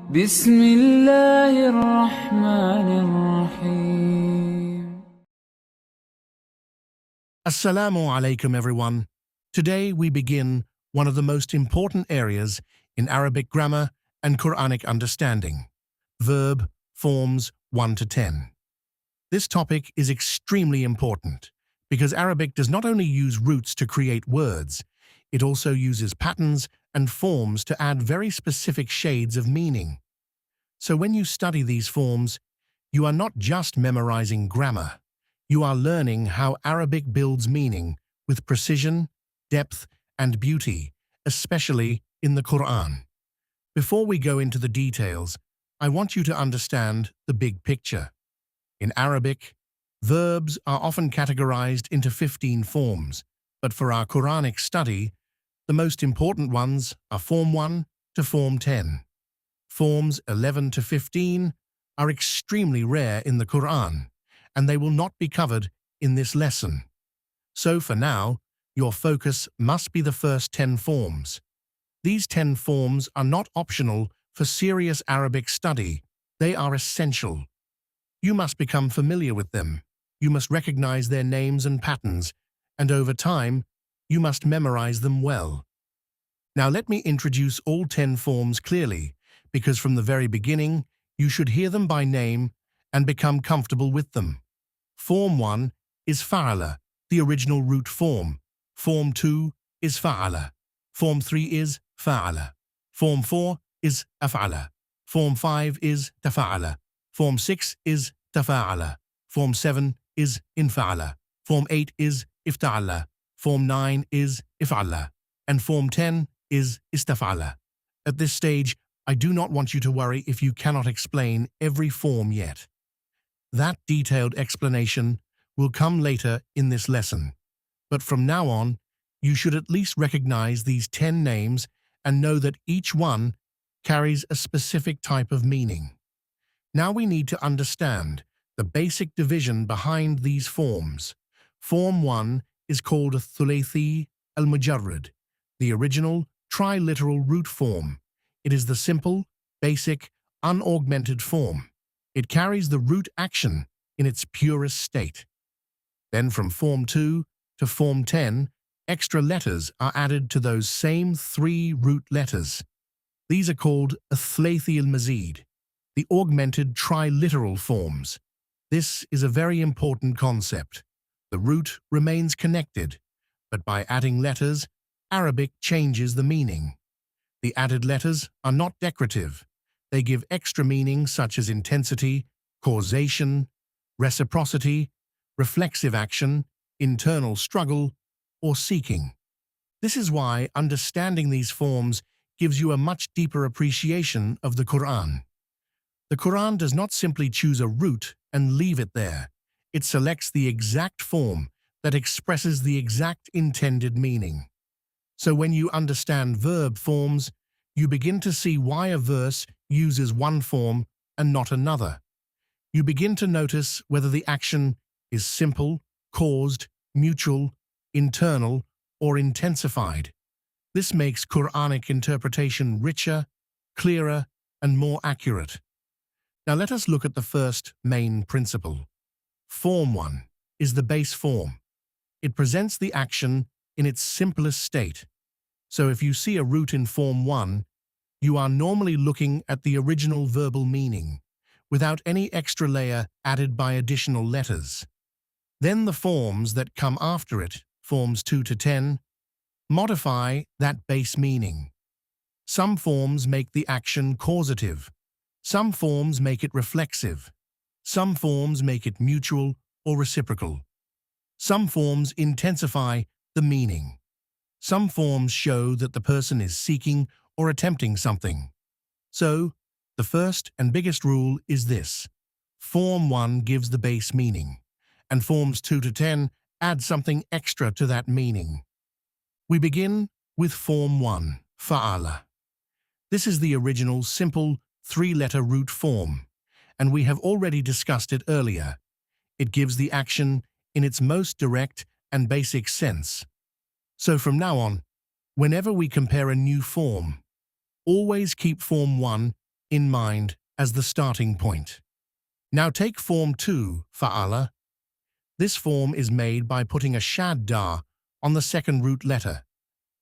بسم الله الرحمن الرحيم. Assalamu alaikum everyone. Today we begin one of the most important areas in Arabic grammar and Quranic understanding, verb forms 1 to 10. This topic is extremely important because Arabic does not only use roots to create words, it also uses patterns and forms to add very specific shades of meaning. So when you study these forms, you are not just memorizing grammar. You are learning how Arabic builds meaning with precision, depth, and beauty, especially in the Qur'an. Before we go into the details, I want you to understand the big picture. In Arabic, verbs are often categorized into 15 forms, but for our Quranic study, the most important ones are Form 1 to Form 10. Forms 11 to 15 are extremely rare in the Qur'an, and they will not be covered in this lesson. So for now, your focus must be the first 10 forms. These 10 forms are not optional for serious Arabic study. They are essential. You must become familiar with them. You must recognize their names and patterns, and over time, you must memorize them well. Now let me introduce all 10 forms clearly, because from the very beginning, you should hear them by name and become comfortable with them. Form 1 is fa'ala, the original root form. Form 2 is fa'ala. Form 3 is fa'ala. Form 4 is af'ala. Form 5 is tafa'ala. Form 6 is tafa'ala. Form 7 is infa'ala. Form 8 is ifta'ala. Form 9 is if'ala. And Form 10 is istaf'ala. At this stage, I do not want you to worry if you cannot explain every form yet. That detailed explanation will come later in this lesson. But from now on, you should at least recognize these 10 names and know that each one carries a specific type of meaning. Now we need to understand the basic division behind these forms. Form 1 is called a thulathi al-mujarrad, the original triliteral root form. It is the simple, basic, unaugmented form. It carries the root action in its purest state. Then from Form 2 to Form 10, extra letters are added to those same 3 root letters. These are called a thulathi al-mazid, the augmented triliteral forms. This is a very important concept. The root remains connected, but by adding letters, Arabic changes the meaning. The added letters are not decorative. They give extra meaning such as intensity, causation, reciprocity, reflexive action, internal struggle, or seeking. This is why understanding these forms gives you a much deeper appreciation of the Qur'an. The Qur'an does not simply choose a root and leave it there. It selects the exact form that expresses the exact intended meaning. So when you understand verb forms, you begin to see why a verse uses one form and not another. You begin to notice whether the action is simple, caused, mutual, internal, or intensified. This makes Quranic interpretation richer, clearer, and more accurate. Now let us look at the first main principle. Form 1 is the base form. It presents the action in its simplest state. So if you see a root in Form 1, you are normally looking at the original verbal meaning, without any extra layer added by additional letters. Then the forms that come after it, Forms 2 to 10, modify that base meaning. Some forms make the action causative. Some forms make it reflexive. Some forms make it mutual or reciprocal. Some forms intensify the meaning. Some forms show that the person is seeking or attempting something. So, the first and biggest rule is this. Form 1 gives the base meaning, and Forms 2 to 10 add something extra to that meaning. We begin with Form 1, fa'ala. This is the original simple 3-letter root form, and we have already discussed it earlier. It gives the action in its most direct and basic sense. So from now on, whenever we compare a new form, always keep Form 1 in mind as the starting point. Now take form 2, fa'ala. This form is made by putting a shadda on the second root letter.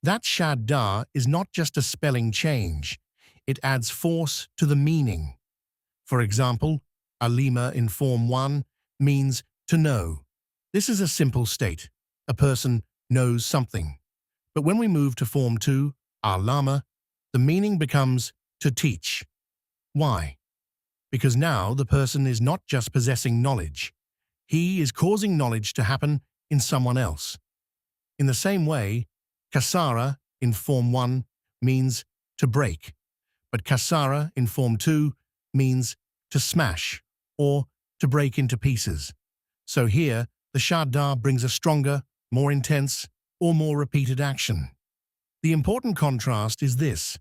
That shadda is not just a spelling change, it adds force to the meaning. For example, alima in form 1 means to know. This is a simple state. A person knows something. But when we move to form 2, alama, the meaning becomes to teach. Why? Because now the person is not just possessing knowledge. He is causing knowledge to happen in someone else. In the same way, kasara in form 1 means to break, but kasara in form 2 means to smash or to break into pieces. So here, the shadda brings a stronger, more intense, or more repeated action. The important contrast is this.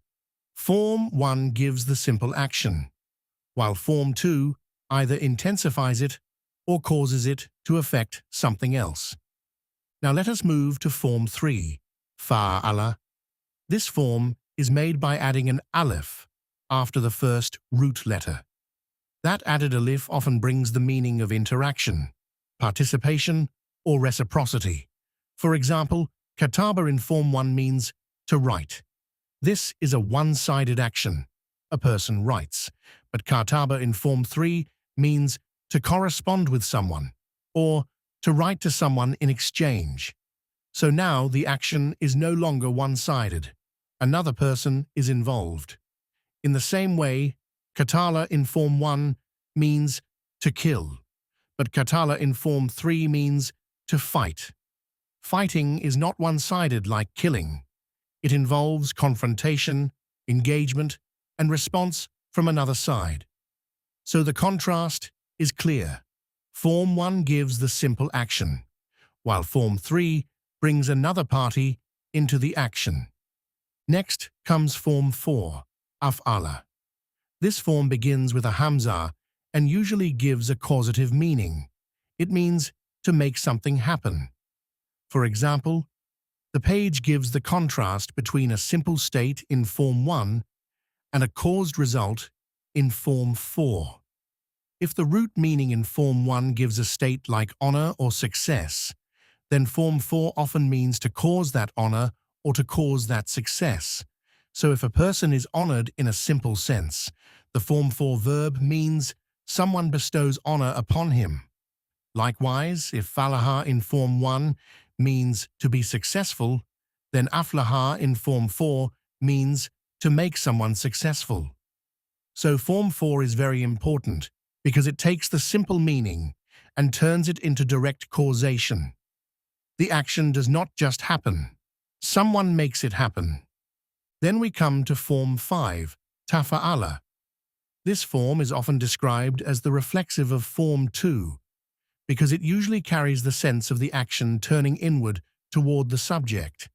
Form 1 gives the simple action, while form 2 either intensifies it or causes it to affect something else. Now let us move to form 3, fa'ala. This form is made by adding an alif after the first root letter. That added alif often brings the meaning of interaction, participation, or reciprocity. For example, kataba in form 1 means to write. This is a one-sided action. A person writes. But kataba in form 3 means to correspond with someone, or to write to someone in exchange. So now the action is no longer one-sided. Another person is involved. In the same way, katala in form 1 means to kill, but katala in form 3 means to fight. Fighting is not one-sided like killing. It involves confrontation, engagement, and response from another side. So the contrast is clear. Form 1 gives the simple action, while form 3 brings another party into the action. Next comes form 4, af'ala. This form begins with a hamza and usually gives a causative meaning. It means to make something happen. For example, the page gives the contrast between a simple state in form 1 and a caused result in form 4. If the root meaning in form 1 gives a state like honor or success, then form 4 often means to cause that honor or to cause that success. So if a person is honored in a simple sense, the form 4 verb means someone bestows honor upon him. Likewise, if falaha in form 1 means to be successful, then aflaha in form 4 means to make someone successful. So form 4 is very important because it takes the simple meaning and turns it into direct causation. The action does not just happen. Someone makes it happen. Then we come to form 5, tafa'ala. This form is often described as the reflexive of form 2 because it usually carries the sense of the action turning inward toward the subject.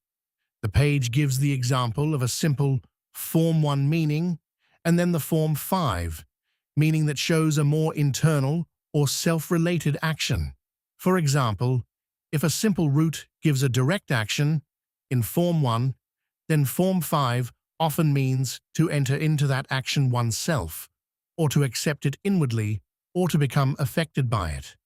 The page gives the example of a simple form 1 meaning and then the form 5, meaning that shows a more internal or self-related action. For example, if a simple root gives a direct action in form 1, then form 5 often means to enter into that action oneself, or to accept it inwardly, or to become affected by it.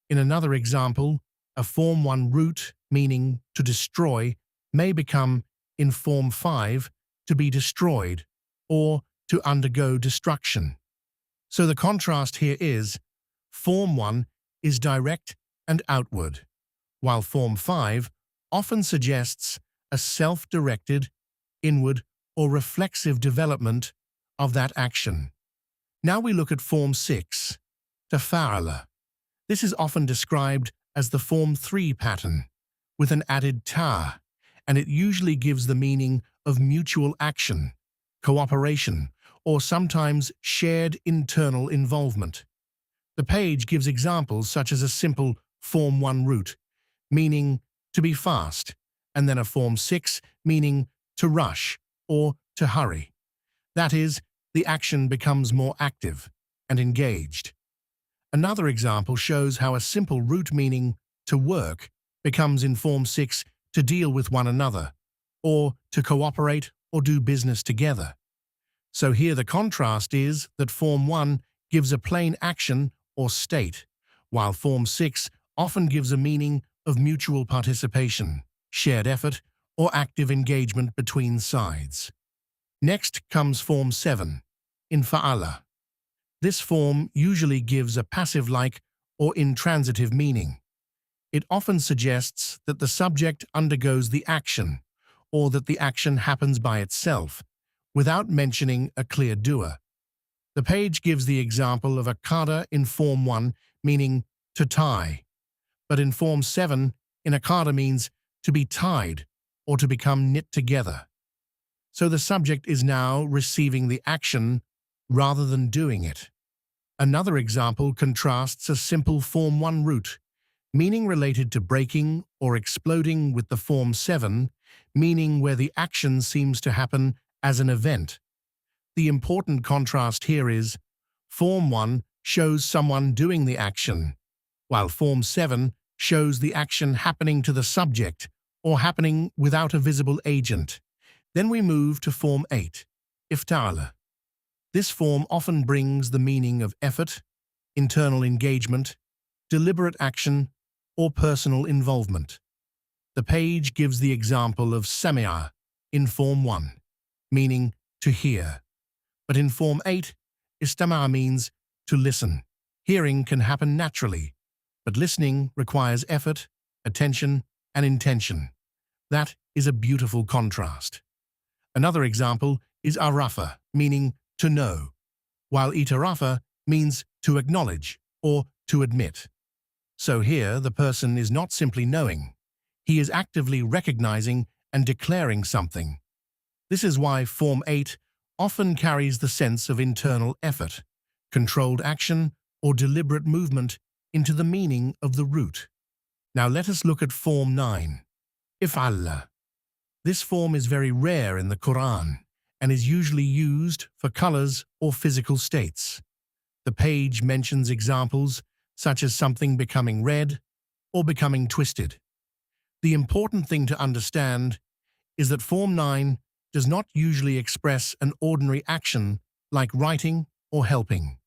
In another example, a form 1 root, meaning to destroy, may become, in form 5, to be destroyed, or to undergo destruction. So the contrast here is, form 1 is direct and outward, while form 5 often suggests a self-directed, inward, or reflexive development of that action. Now we look at form 6, tafa'ala. This is often described as the form 3 pattern, with an added ta, and it usually gives the meaning of mutual action, cooperation, or sometimes shared internal involvement. The page gives examples such as a simple form 1 root, meaning to be fast, and then a form 6, meaning to rush or to hurry. That is, the action becomes more active and engaged. Another example shows how a simple root meaning to work becomes in form 6 to deal with one another, or to cooperate or do business together. So here the contrast is that Form 1 gives a plain action or state, while Form 6 often gives a meaning of mutual participation, shared effort, or active engagement between sides. Next comes Form 7, infa'ala. This form usually gives a passive-like or intransitive meaning. It often suggests that the subject undergoes the action, or that the action happens by itself, without mentioning a clear doer. The page gives the example of a qada in Form 1, meaning to tie, but in Form 7, inaqada means to be tied or to become knit together. So the subject is now receiving the action rather than doing it. Another example contrasts a simple Form 1 root, meaning related to breaking or exploding, with the Form 7, meaning where the action seems to happen as an event. The important contrast here is Form 1 shows someone doing the action, while Form 7 shows the action happening to the subject or happening without a visible agent. Then we move to Form 8, ifta'ala. This form often brings the meaning of effort, internal engagement, deliberate action, or personal involvement. The page gives the example of sami'a in Form 1, meaning to hear. But in Form 8, istama'a means to listen. Hearing can happen naturally, but listening requires effort, attention, and intention. That is a beautiful contrast. Another example is arafa, meaning to know, while itarafa means to acknowledge or to admit. So here the person is not simply knowing, he is actively recognizing and declaring something. This is why Form 8 often carries the sense of internal effort, controlled action, or deliberate movement into the meaning of the root. Now let us look at Form 9, if'alla. This form is very rare in the Quran and is usually used for colors or physical states. The page mentions examples such as something becoming red or becoming twisted. The important thing to understand is that Form 9 does not usually express an ordinary action like writing or helping.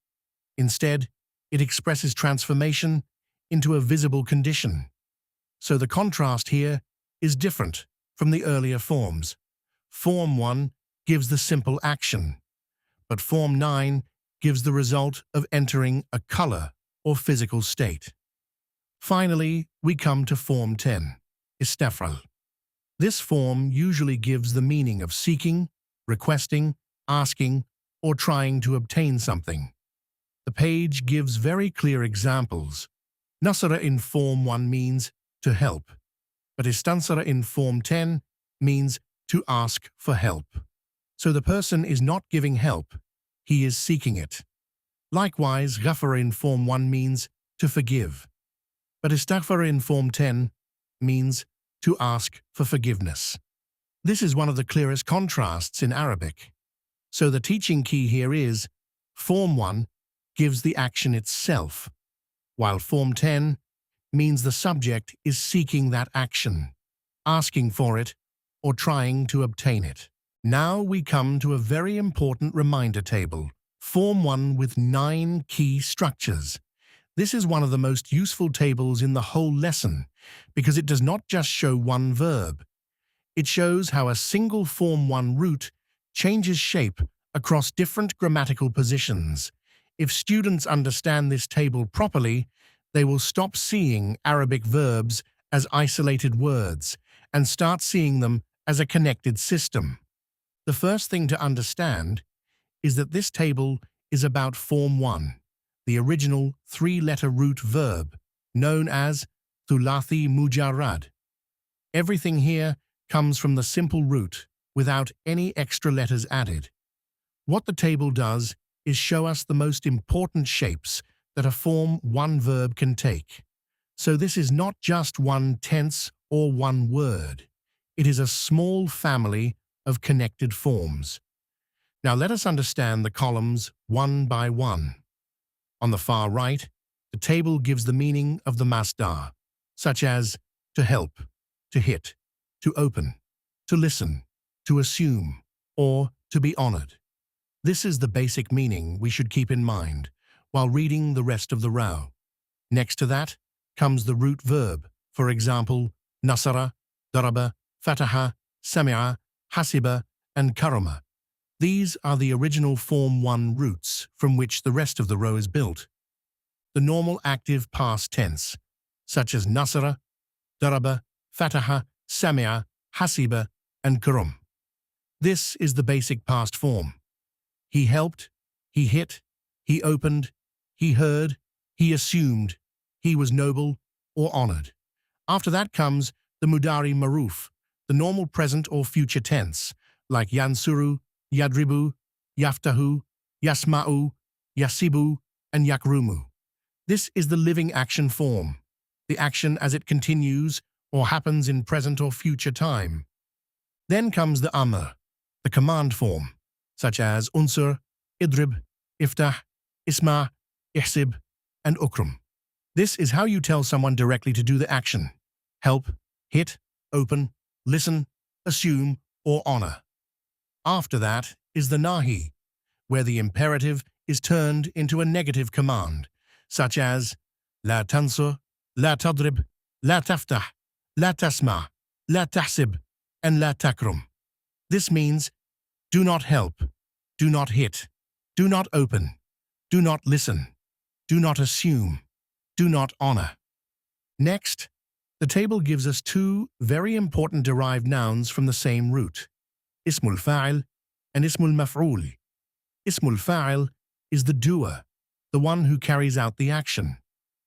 Instead, it expresses transformation into a visible condition. So the contrast here is different from the earlier forms. Form 1 gives the simple action, but Form 9 gives the result of entering a color or physical state. Finally, we come to Form 10, istaf'al. This form usually gives the meaning of seeking, requesting, asking, or trying to obtain something. The page gives very clear examples. Nasara in Form 1 means to help, but istansara in Form 10 means to ask for help. So the person is not giving help, he is seeking it. Likewise, ghafara in Form 1 means to forgive, but istaghfara in Form 10 means to ask for forgiveness. This is one of the clearest contrasts in Arabic. So the teaching key here is Form 1 gives the action itself, while Form 10 means the subject is seeking that action, asking for it, or trying to obtain it. Now we come to a very important reminder table, Form 1 with 9 key structures. This is one of the most useful tables in the whole lesson because it does not just show one verb. It shows how a single Form 1 root changes shape across different grammatical positions. If students understand this table properly, they will stop seeing Arabic verbs as isolated words and start seeing them as a connected system. The first thing to understand is that this table is about Form 1, the original 3-letter root verb, known as thulathi mujarrad. Everything here comes from the simple root without any extra letters added. What the table does is show us the most important shapes that a Form 1 verb can take. So this is not just one tense or one word. It is a small family of connected forms. Now let us understand the columns one by one. On the far right, the table gives the meaning of the masdar, such as to help, to hit, to open, to listen, to assume, or to be honored. This is the basic meaning we should keep in mind while reading the rest of the row. Next to that comes the root verb, for example, nasara, daraba, fataha, sami'a, hasiba, and karama. These are the original Form 1 roots from which the rest of the row is built. The normal active past tense, such as nasara, daraba, fataha, sami'a, hasiba, and karum. This is the basic past form. He helped, he hit, he opened, he heard, he assumed, he was noble or honored. After that comes the mudari maruf, the normal present or future tense, like yansuru, yadribu, yaftahu, yasma'u, yasibu, and yakrumu. This is the living action form, the action as it continues or happens in present or future time. Then comes the amr, the command form, such as unsur, idrib, iftah, isma, ihsib, and ukrum. This is how you tell someone directly to do the action: help, hit, open, listen, assume, or honor. After that is the nahi, where the imperative is turned into a negative command, such as la tansur, la tadrib, la taftah, la tasma, la tahsib, and la takrum. This means do not help, do not hit, do not open, do not listen, do not assume, do not honor. Next, the table gives us two very important derived nouns from the same root, ismul fa'il and ismul maf'ul. Ismul fa'il is the doer, the one who carries out the action.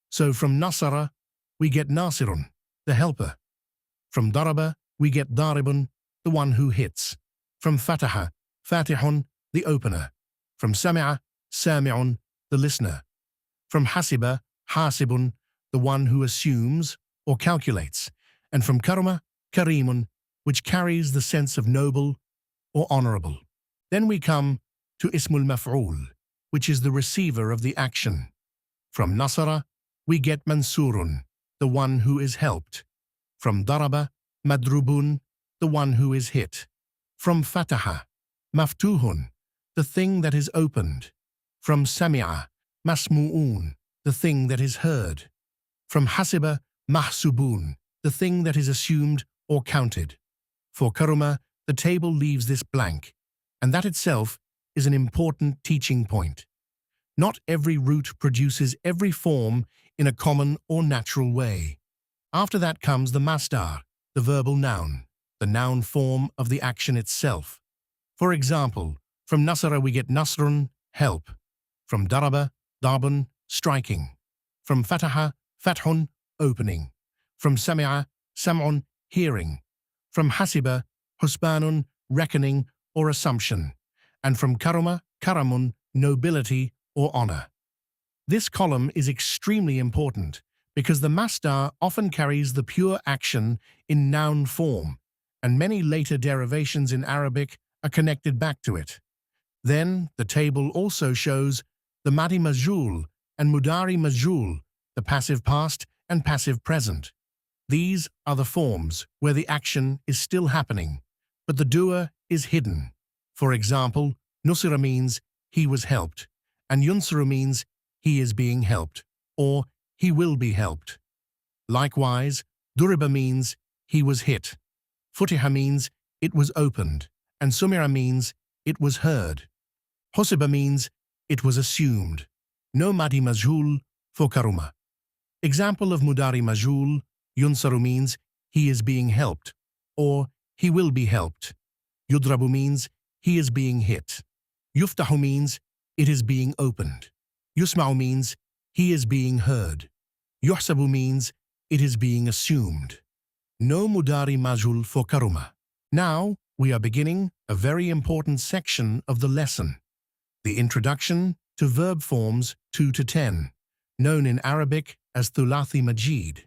So from nasara, we get nasirun, the helper. From daraba, we get daribun, the one who hits. From fataha, fatihun, the opener. From sami'a, sami'un, the listener. From hasiba, hasibun, the one who assumes or calculates. And from karma, karimun, which carries the sense of noble or honorable. Then we come to ismul maf'ul, which is the receiver of the action. From nasara, we get mansurun, the one who is helped. From daraba, madrubun, the one who is hit. From fataha, maftuhun, the thing that is opened. From sami'a, masmu'un, the thing that is heard. From hasiba, mahsubun, the thing that is assumed or counted. For karuma, the table leaves this blank, and that itself is an important teaching point. Not every root produces every form in a common or natural way. After that comes the masdar, the verbal noun, the noun form of the action itself. For example, from nasara we get nasrun, help. From daraba, darbun, striking. From fataha, fathun, opening. From sami'a, sam'un, hearing. From hasiba, husbanun, reckoning or assumption. And from karuma, karamun, nobility or honor. This column is extremely important because the masdar often carries the pure action in noun form, and many later derivations in Arabic are connected back to it. Then, the table also shows the madi majul and mudari majul, the passive past and passive present. These are the forms where the action is still happening, but the doer is hidden. For example, nusira means he was helped, and yunsuru means he is being helped, or he will be helped. Likewise, duriba means he was hit. Futiha means it was opened, and sumira means it was heard. Hosiba means it was assumed. No madi majhul for karuma. Example of mudari majhul, yunsaru means he is being helped, or he will be helped. Yudrabu means he is being hit. Yuftahu means it is being opened. Yusma'u means he is being heard. Yuhsabu means it is being assumed. No mudari majhul for karuma. Now we are beginning a very important section of the lesson, the introduction to verb forms 2 to 10, known in Arabic as thulathi majid.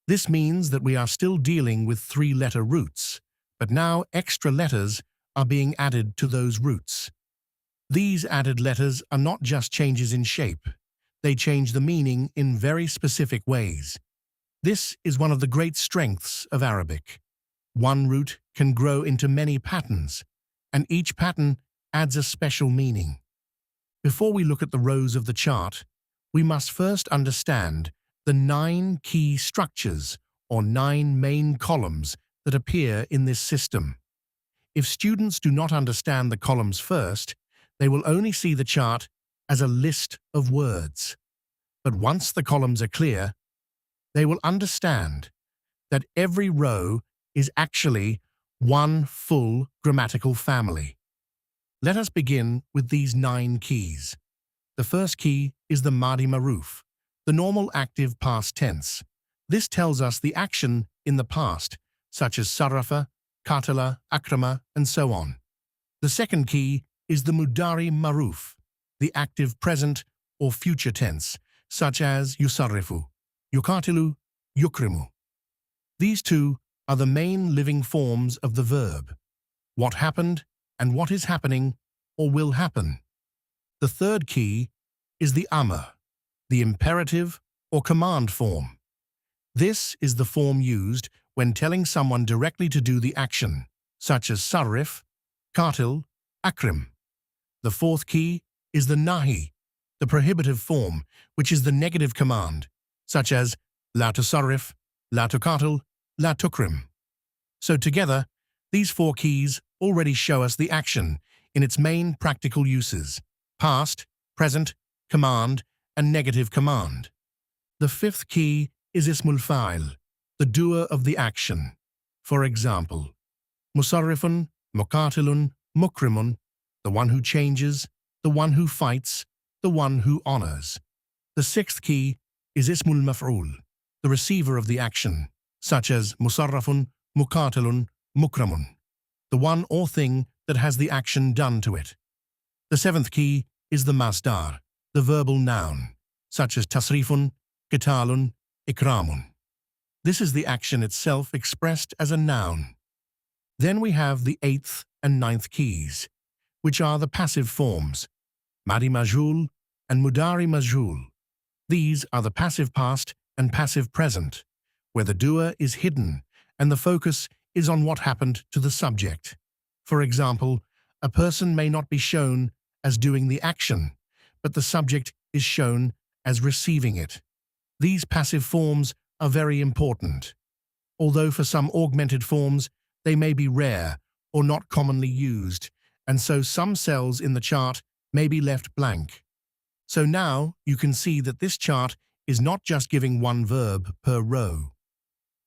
This means that we are still dealing with 3-letter roots, but now extra letters are being added to those roots. These added letters are not just changes in shape, they change the meaning in very specific ways. This is one of the great strengths of Arabic. One root can grow into many patterns, and each pattern adds a special meaning. Before we look at the rows of the chart, we must first understand the 9 key structures or 9 main columns that appear in this system. If students do not understand the columns first, they will only see the chart as a list of words. But once the columns are clear, they will understand that every row is actually one full grammatical family. Let us begin with these 9 keys. The first key is the Madi Maruf, the normal active past tense. This tells us the action in the past, such as sarrafa, qatala, akrama, and so on. The second key is the Mudari Maruf, the active present or future tense, such as yusarrifu, yuqatilu, yukrimu. These two are the main living forms of the verb, what happened and what is happening or will happen. The third key is the amr, the imperative or command form. This is the form used when telling someone directly to do the action, such as sarrif, qatil, akrim. The fourth key is the nahi, the prohibitive form, which is the negative command, such as la tusarrif, la tuqatil, la tukrim. So together, these 4 keys already show us the action in its main practical uses: past, present, command, and negative command. The fifth key is ismul fa'il, the doer of the action. For example, musarrifun, muqatilun, mukrimun, the one who changes, the one who fights, the one who honors. The sixth key is ismul maf'ul, the receiver of the action, such as musarrafun, muqatilun, mukramun, the one or thing that has the action done to it. The seventh key is the masdar, the verbal noun, such as tasrifun, qitalun, ikramun. This is the action itself expressed as a noun. Then we have the 8th and 9th keys, which are the passive forms, madi majhul and mudari majhul. These are the passive past and passive present, where the doer is hidden and the focus is on what happened to the subject. For example, a person may not be shown as doing the action, but the subject is shown as receiving it. These passive forms are very important. Although for some augmented forms, they may be rare or not commonly used, and so some cells in the chart may be left blank. So now you can see that this chart is not just giving one verb per row.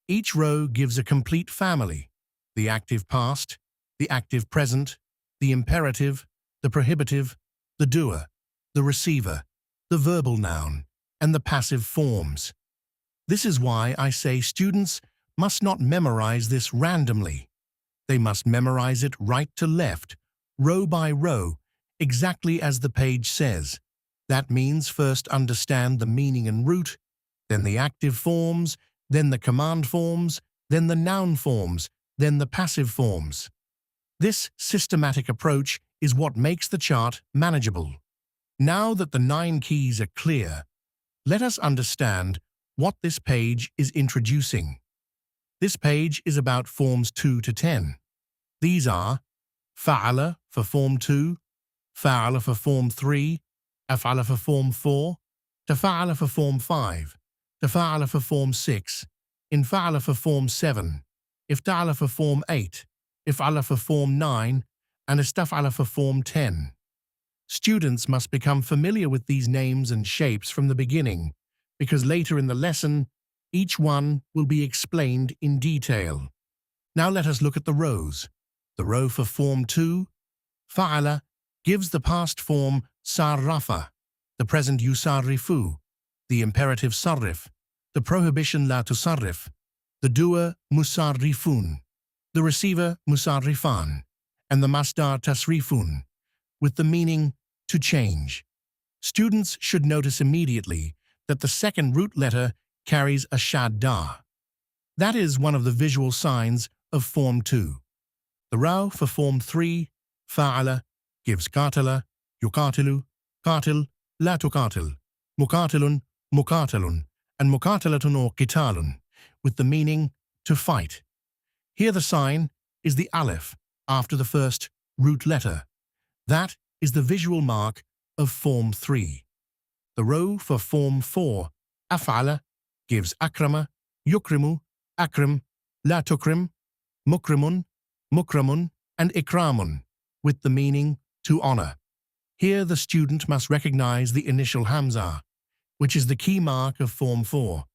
Each row gives a complete family: the active past, the active present, the imperative, the prohibitive, the doer, the receiver, the verbal noun, and the passive forms. This is why I say students must not memorize this randomly. They must memorize it right to left, row by row, exactly as the page says. That means first understand the meaning and root, then the active forms, then the command forms, then the noun forms, then the passive forms. This systematic approach is what makes the chart manageable. Now that the 9 keys are clear, let us understand what this page is introducing. This page is about forms 2 to 10. These are fa'ala for form 2, fa'ala for form 3, af'ala for form 4, tafa'ala for form 5, tafa'ala for form 6, infa'ala for form 7, ifta'ala for form 8, if'ala for form 9, and istaf'ala for form 10. Students must become familiar with these names and shapes from the beginning, because later in the lesson, each one will be explained in detail. Now let us look at the rows. The row for form 2, fa'ala, gives the past form sarrafa, the present yusarrifu, the imperative sarrif, the prohibition la tusarrif, the doer musarrifun, the receiver musarrifan, and the masdar tasrifun, with the meaning to change. Students should notice immediately that the second root letter carries a shadda. That is one of the visual signs of form 2. The row for form 3, fa'ala, gives qatala, yuqatilu, qatil, la tuqatil, muqatilun, muqatilun, and muqatilatun or qitalun, with the meaning to fight. Here the sign is the aleph after the first root letter. That is the visual mark of Form 3. The row for Form 4, af'ala, gives akrama, yukrimu, akrim, la tukrim, mukrimun, mukramun, and ikramun, with the meaning to honor. Here the student must recognize the initial hamza, which is the key mark of Form 4.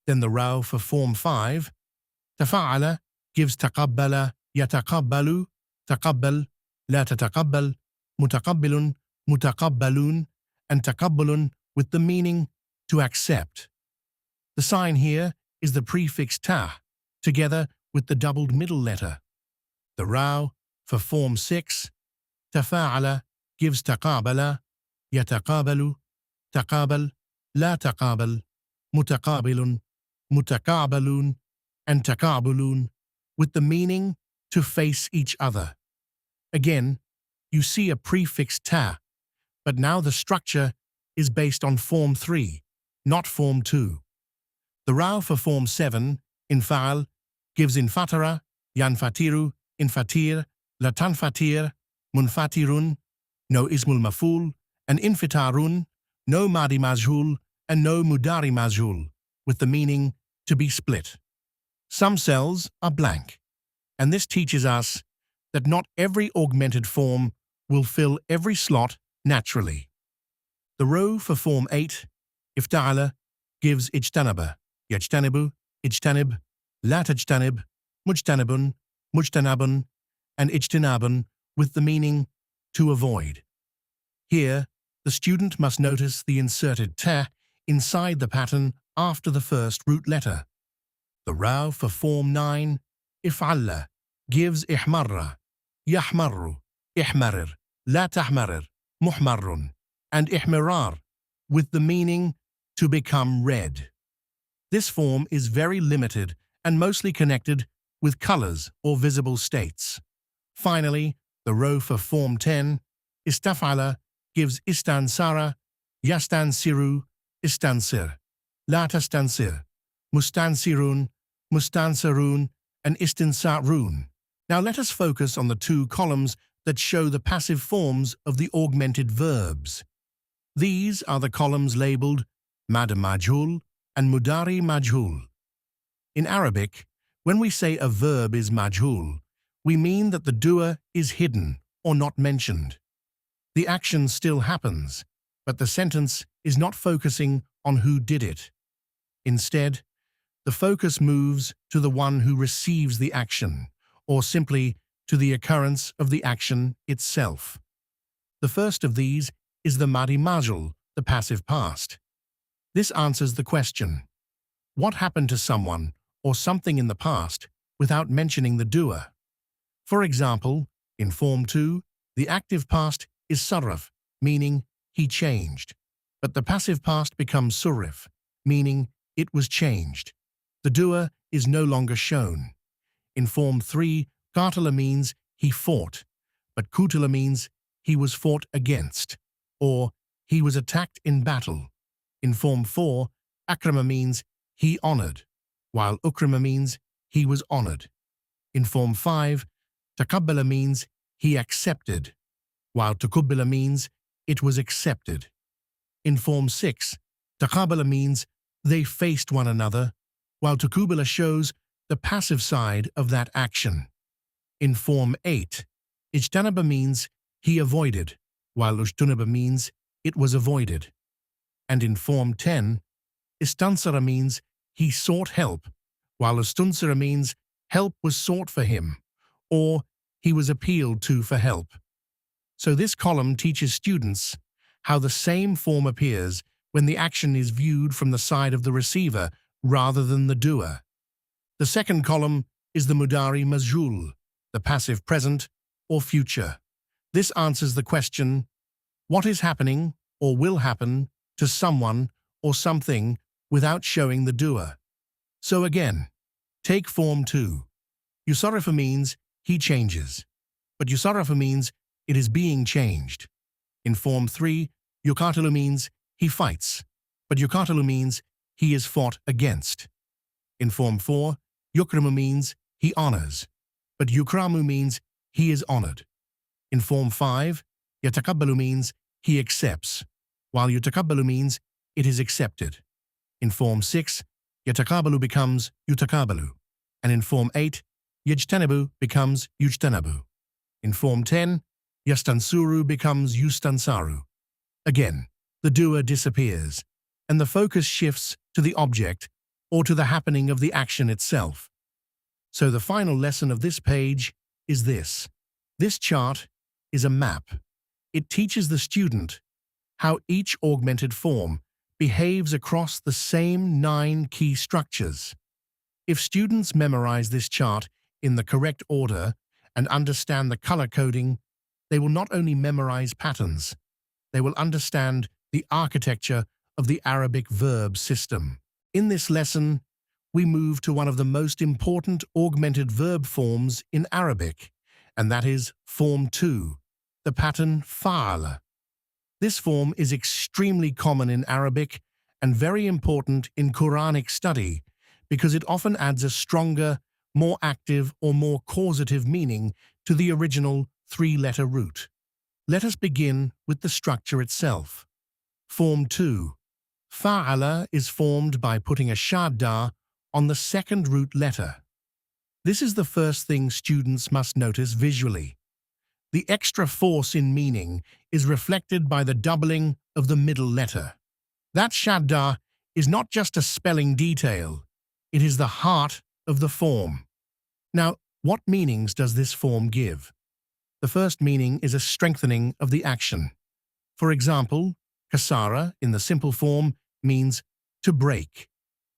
Then the row for Form 5, tafa'ala, gives taqabbala, yataqabbalu, taqabbal, la tataqabbal, mutaqabbilun, mutaqabbalun, and taqabbulun, with the meaning to accept. The sign here is the prefix ta, together with the doubled middle letter. The row for Form 6, tafa'ala, gives taqabala, yataqabalu, taqabal, la taqabal, mutaqabilun, mutaqabalun, and taqabulun, with the meaning to face each other. Again, you see a prefix ta, but now the structure is based on Form 3, not Form 2. The row for Form 7, infa'al, gives infatara, yanfatiru, infatir, latanfatir, munfatirun, no ismul maful, and infitarun, no madi majhul, and no mudari majhul, with the meaning to be split. Some cells are blank, and this teaches us that not every augmented form will fill every slot naturally. The row for Form 8, ifta'ala, gives ijtanaba, yajtanibu, ijtanib, la tajtanib, mujtanibun, mujtanabun, and ijtinabun, with the meaning to avoid. Here, the student must notice the inserted ta inside the pattern after the first root letter. The row for Form 9, if'alla, gives ihmarra, yahmarru, ihmarir, la tahmarir, muhmarrun, and ihmirar, with the meaning to become red. This form is very limited and mostly connected with colors or visible states. Finally, the row for Form 10, istaf'ala, gives istansara, yastansiru, istansir, la tastansir, mustansirun, mustansarun, and istinsarun. Now let us focus on the two columns that show the passive forms of the augmented verbs. These are the columns labeled mad majhul and mudari majhul. In Arabic, when we say a verb is majhul, we mean that the doer is hidden or not mentioned. The action still happens, but the sentence is not focusing on who did it. Instead, the focus moves to the one who receives the action, or simply to the occurrence of the action itself. The first of these is the madi majhul, the passive past. This answers the question, what happened to someone or something in the past without mentioning the doer? For example, in Form 2, the active past is sarraf, meaning he changed, but the passive past becomes surrif, meaning it was changed. The doer is no longer shown. In Form 3, qatala means he fought, but qutila means he was fought against, or he was attacked in battle. In Form 4, akrama means he honored, while ukrima means he was honored. In Form 5, taqabbala means he accepted, while tukubbila means it was accepted. In Form 6, taqabbala means they faced one another, while tukubbila shows the passive side of that action. In Form 8, ijtanaba means he avoided, while ujtunaba means it was avoided. And in Form 10, istansara means he sought help, while istunsara means help was sought for him, or he was appealed to for help. So this column teaches students how the same form appears when the action is viewed from the side of the receiver rather than the doer. The second column is the mudari majhul, the passive present or future. This answers the question, what is happening or will happen to someone or something without showing the doer? So again, take Form 2. Yusarrifa means he changes, but yusarrafa means it is being changed. In Form 3, yuqatilu means he fights, but yuqatilu means he is fought against. In Form 4, yukrimu means he honors, but yukramu means he is honored. In Form 5, Yatakabbalu means he accepts, while yutakabbalu means it is accepted. In Form 6, yatakabbalu becomes yutakabbalu, and in Form 8, yajtanabu becomes yujtanabu. In Form 10, yastansuru becomes yustansaru. Again, the doer disappears, and the focus shifts to the object or to the happening of the action itself. So the final lesson of this page is this. This chart is a map. It teaches the student how each augmented form behaves across the same 9 key structures. If students memorize this chart in the correct order and understand the color coding, they will not only memorize patterns, they will understand the architecture of the Arabic verb system. In this lesson, we move to one of the most important augmented verb forms in Arabic, and that is Form 2, the pattern fa'ala. This form is extremely common in Arabic and very important in Quranic study because it often adds a stronger, more active or more causative meaning to the original 3-letter root. Let us begin with the structure itself. Form 2. Fa'ala is formed by putting a shadda on the second root letter. This is the first thing students must notice visually. The extra force in meaning is reflected by the doubling of the middle letter. That shadda is not just a spelling detail, it is the heart of the form. Now, what meanings does this form give? The first meaning is a strengthening of the action. For example, kasara in the simple form means to break,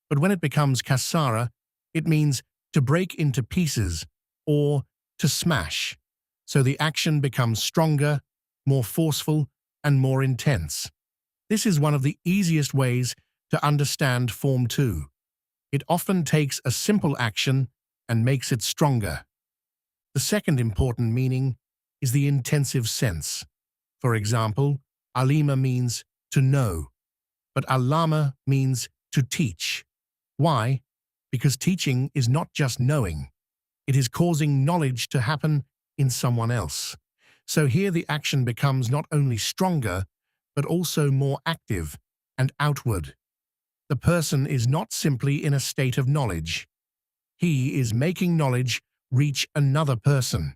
but when it becomes kasara, it means to break into pieces or to smash. So the action becomes stronger, more forceful, and more intense. This is one of the easiest ways to understand Form 2. It often takes a simple action and makes it stronger. The second important meaning is the intensive sense. For example, alima means to know, but allama means to teach. Why? Because teaching is not just knowing. It is causing knowledge to happen in someone else. So here the action becomes not only stronger, but also more active and outward. The person is not simply in a state of knowledge. He is making knowledge reach another person.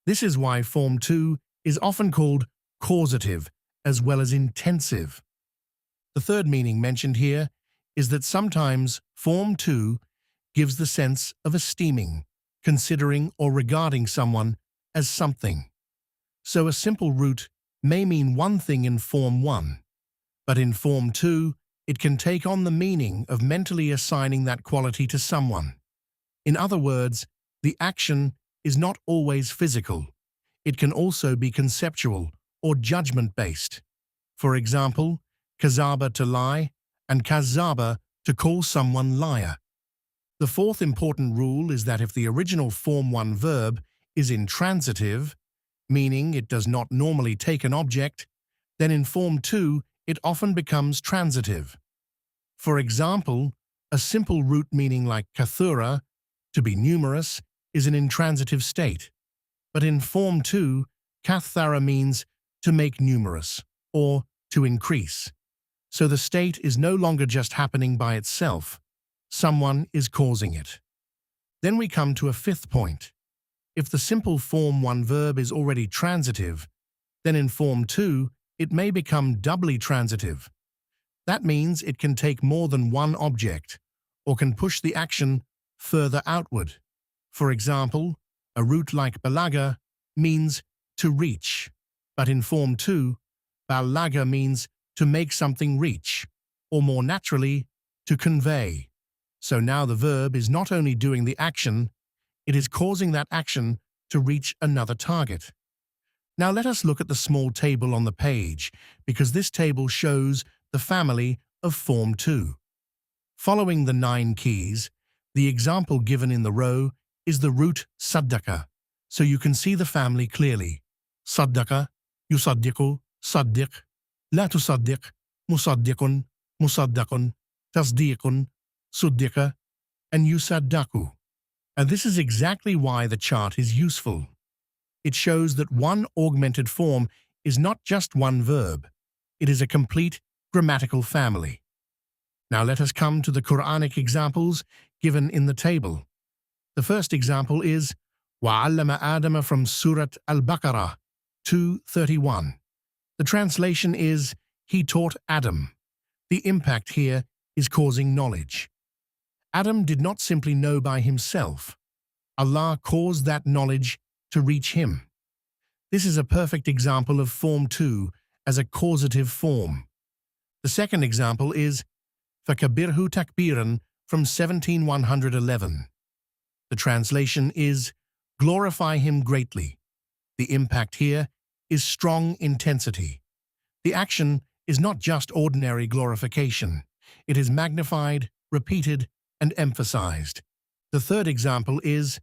This is why Form 2 is often called causative as well as intensive. The third meaning mentioned here is that sometimes Form 2 gives the sense of esteeming, considering or regarding someone as something. So a simple root may mean one thing in Form 1, but in Form 2, it can take on the meaning of mentally assigning that quality to someone. In other words, the action is not always physical. It can also be conceptual or judgment-based. For example, kazaba to lie and kazaba to call someone liar. The fourth important rule is that if the original Form 1 verb is intransitive, meaning it does not normally take an object, then in Form 2 it often becomes transitive. For example, a simple root meaning like kathura, to be numerous, is an intransitive state. But in Form 2, kathara means to make numerous, or to increase. So the state is no longer just happening by itself. Someone is causing it. Then we come to a fifth point. If the simple Form 1 verb is already transitive, then in Form 2, it may become doubly transitive. That means it can take more than one object, or can push the action further outward. For example, a root like balaga means to reach, but in Form 2, balaga means to make something reach, or more naturally, to convey. So now the verb is not only doing the action, it is causing that action to reach another target. Now let us look at the small table on the page, because this table shows the family of Form 2. Following the 9 keys, the example given in the row is the root saddaqa, so you can see the family clearly. Saddaqa, yusaddiqu, saddiq, la tusaddiq, musaddiqun, musaddaqun, tasdiqun, suddiqa, and yusaddaqu. And this is exactly why the chart is useful. It shows that one augmented form is not just one verb. It is a complete grammatical family. Now let us come to the Quranic examples given in the table. The first example is وَعَلَّمَ آدَمَ from Surat Al-Baqarah 2:31. The translation is, He taught Adam. The impact here is causing knowledge. Adam did not simply know by himself. Allah caused that knowledge to reach him. This is a perfect example of Form 2 as a causative form. The second example is فَكَبِّرْهُ تَكْبِيرًا from 17:111. The translation is, Glorify him greatly. The impact here is strong intensity. The action is not just ordinary glorification. It is magnified, repeated, and emphasized. The third example is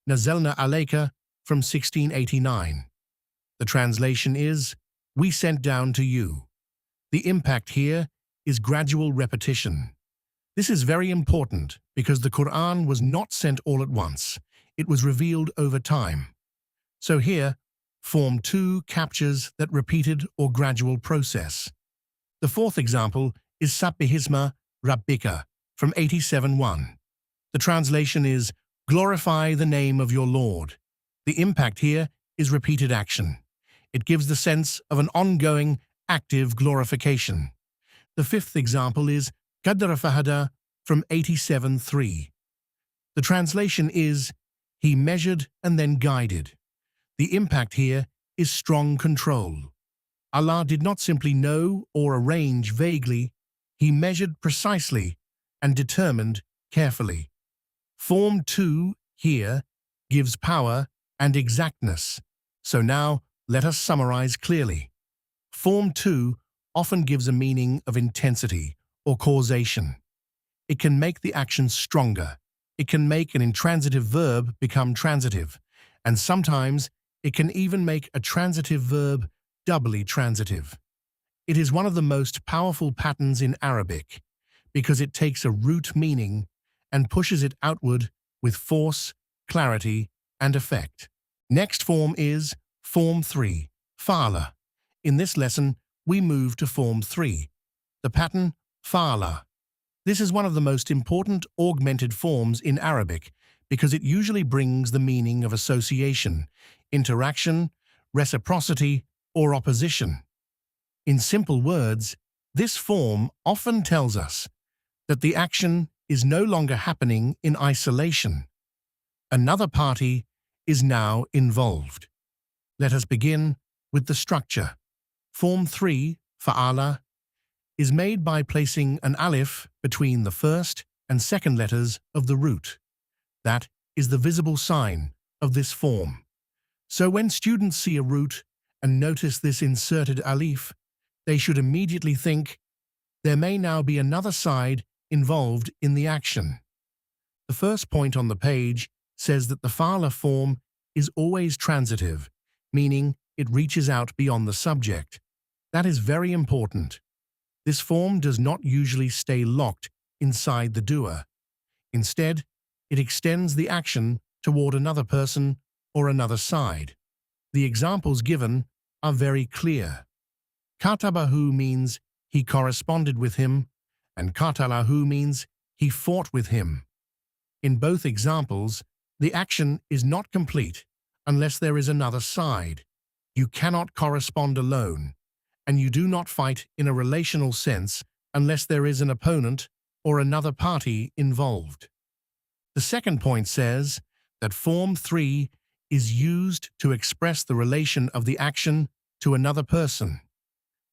Nazalna alayka from 1689. The translation is, We sent down to you. The impact here is gradual repetition. This is very important because the Quran was not sent all at once. It was revealed over time. So here, Form 2 captures that repeated or gradual process. The fourth example is Sabbihisma Rabbika from 87:1. The translation is, Glorify the name of your Lord. The impact here is repeated action. It gives the sense of an ongoing, active glorification. The fifth example is Qaddara Fahada from 87:3. The translation is, He measured and then guided. The impact here is strong control. Allah did not simply know or arrange vaguely. He measured precisely and determined carefully. Form 2 here gives power and exactness. So now let us summarize clearly. Form 2 often gives a meaning of intensity or causation. It can make the action stronger. It can make an intransitive verb become transitive. And sometimes it can even make a transitive verb doubly transitive. It is one of the most powerful patterns in Arabic because it takes a root meaning and pushes it outward with force, clarity, and effect. Next form is Form 3, Fa'ala. In this lesson, we move to Form 3, the pattern Fa'ala. This is one of the most important augmented forms in Arabic because it usually brings the meaning of association, interaction, reciprocity, or opposition. In simple words, this form often tells us that the action is no longer happening in isolation. Another party is now involved. Let us begin with the structure. Form 3, Fa'ala, is made by placing an alif between the first and second letters of the root. That is the visible sign of this form. So when students see a root and notice this inserted alif, they should immediately think there may now be another side involved in the action. The first point on the page says that the fa'ala form is always transitive, meaning it reaches out beyond the subject. That is very important. This form does not usually stay locked inside the doer. Instead, it extends the action toward another person or another side. The examples given are very clear. Katabahu means he corresponded with him, and qatalahu means he fought with him. In both examples, the action is not complete unless there is another side. You cannot correspond alone, and you do not fight in a relational sense unless there is an opponent or another party involved. The second point says that Form 3 is used to express the relation of the action to another person.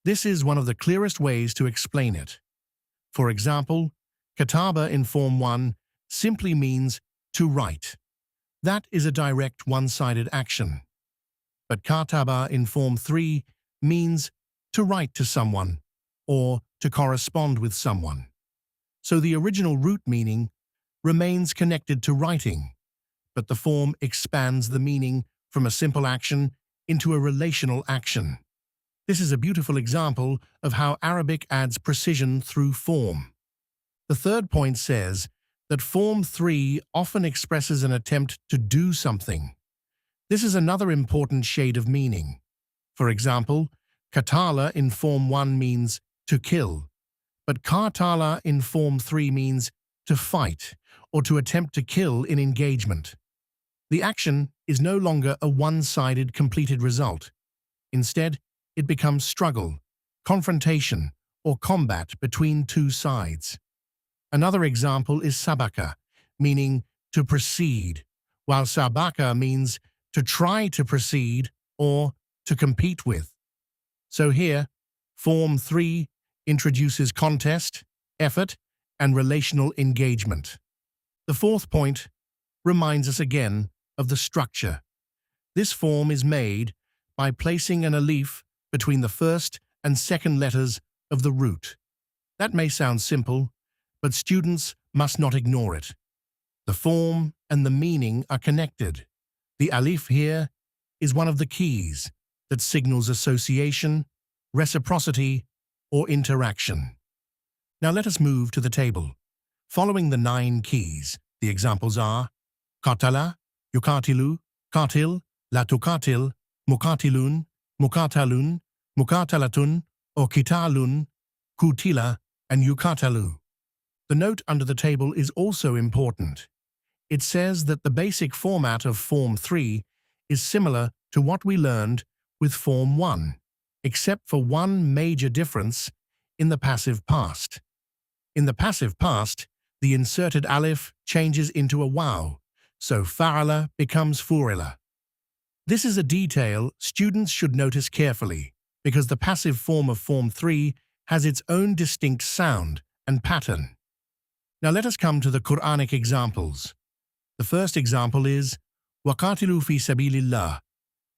This is one of the clearest ways to explain it. For example, kataba in Form 1 simply means to write. That is a direct one-sided action. But kataba in Form 3 means to write to someone or to correspond with someone. So the original root meaning remains connected to writing, but the form expands the meaning from a simple action into a relational action. This is a beautiful example of how Arabic adds precision through form. The third point says that Form 3 often expresses an attempt to do something. This is another important shade of meaning. For example, katala in Form 1 means to kill, but katala in Form 3 means to fight or to attempt to kill in engagement. The action is no longer a one-sided completed result. Instead, it becomes struggle, confrontation, or combat between two sides. Another example is sabaka, meaning to proceed, while sabaka means to try to proceed or to compete with. So here, Form 3 introduces contest, effort, and relational engagement. The fourth point reminds us again of the structure. This form is made by placing an alif between the first and second letters of the root. That may sound simple, but students must not ignore it. The form and the meaning are connected. The alif here is one of the keys that signals association, reciprocity, or interaction. Now let us move to the table. Following the 9 keys, the examples are qatala, yuqatilu, qatil, la tuqatil, muqatilun, muqatalun, muqatalatun, or qitalun, qutila, and yuqatalu. The note under the table is also important. It says that the basic format of Form 3 is similar to what we learned with Form 1, except for one major difference in the passive past. In the passive past, the inserted alif changes into a waw, so fa'ala becomes fu'ila. This is a detail students should notice carefully, because the passive form of Form 3 has its own distinct sound and pattern. Now let us come to the Quranic examples. The first example is وَقَاتِلُوا فِي سَبِيلِ اللَّهِ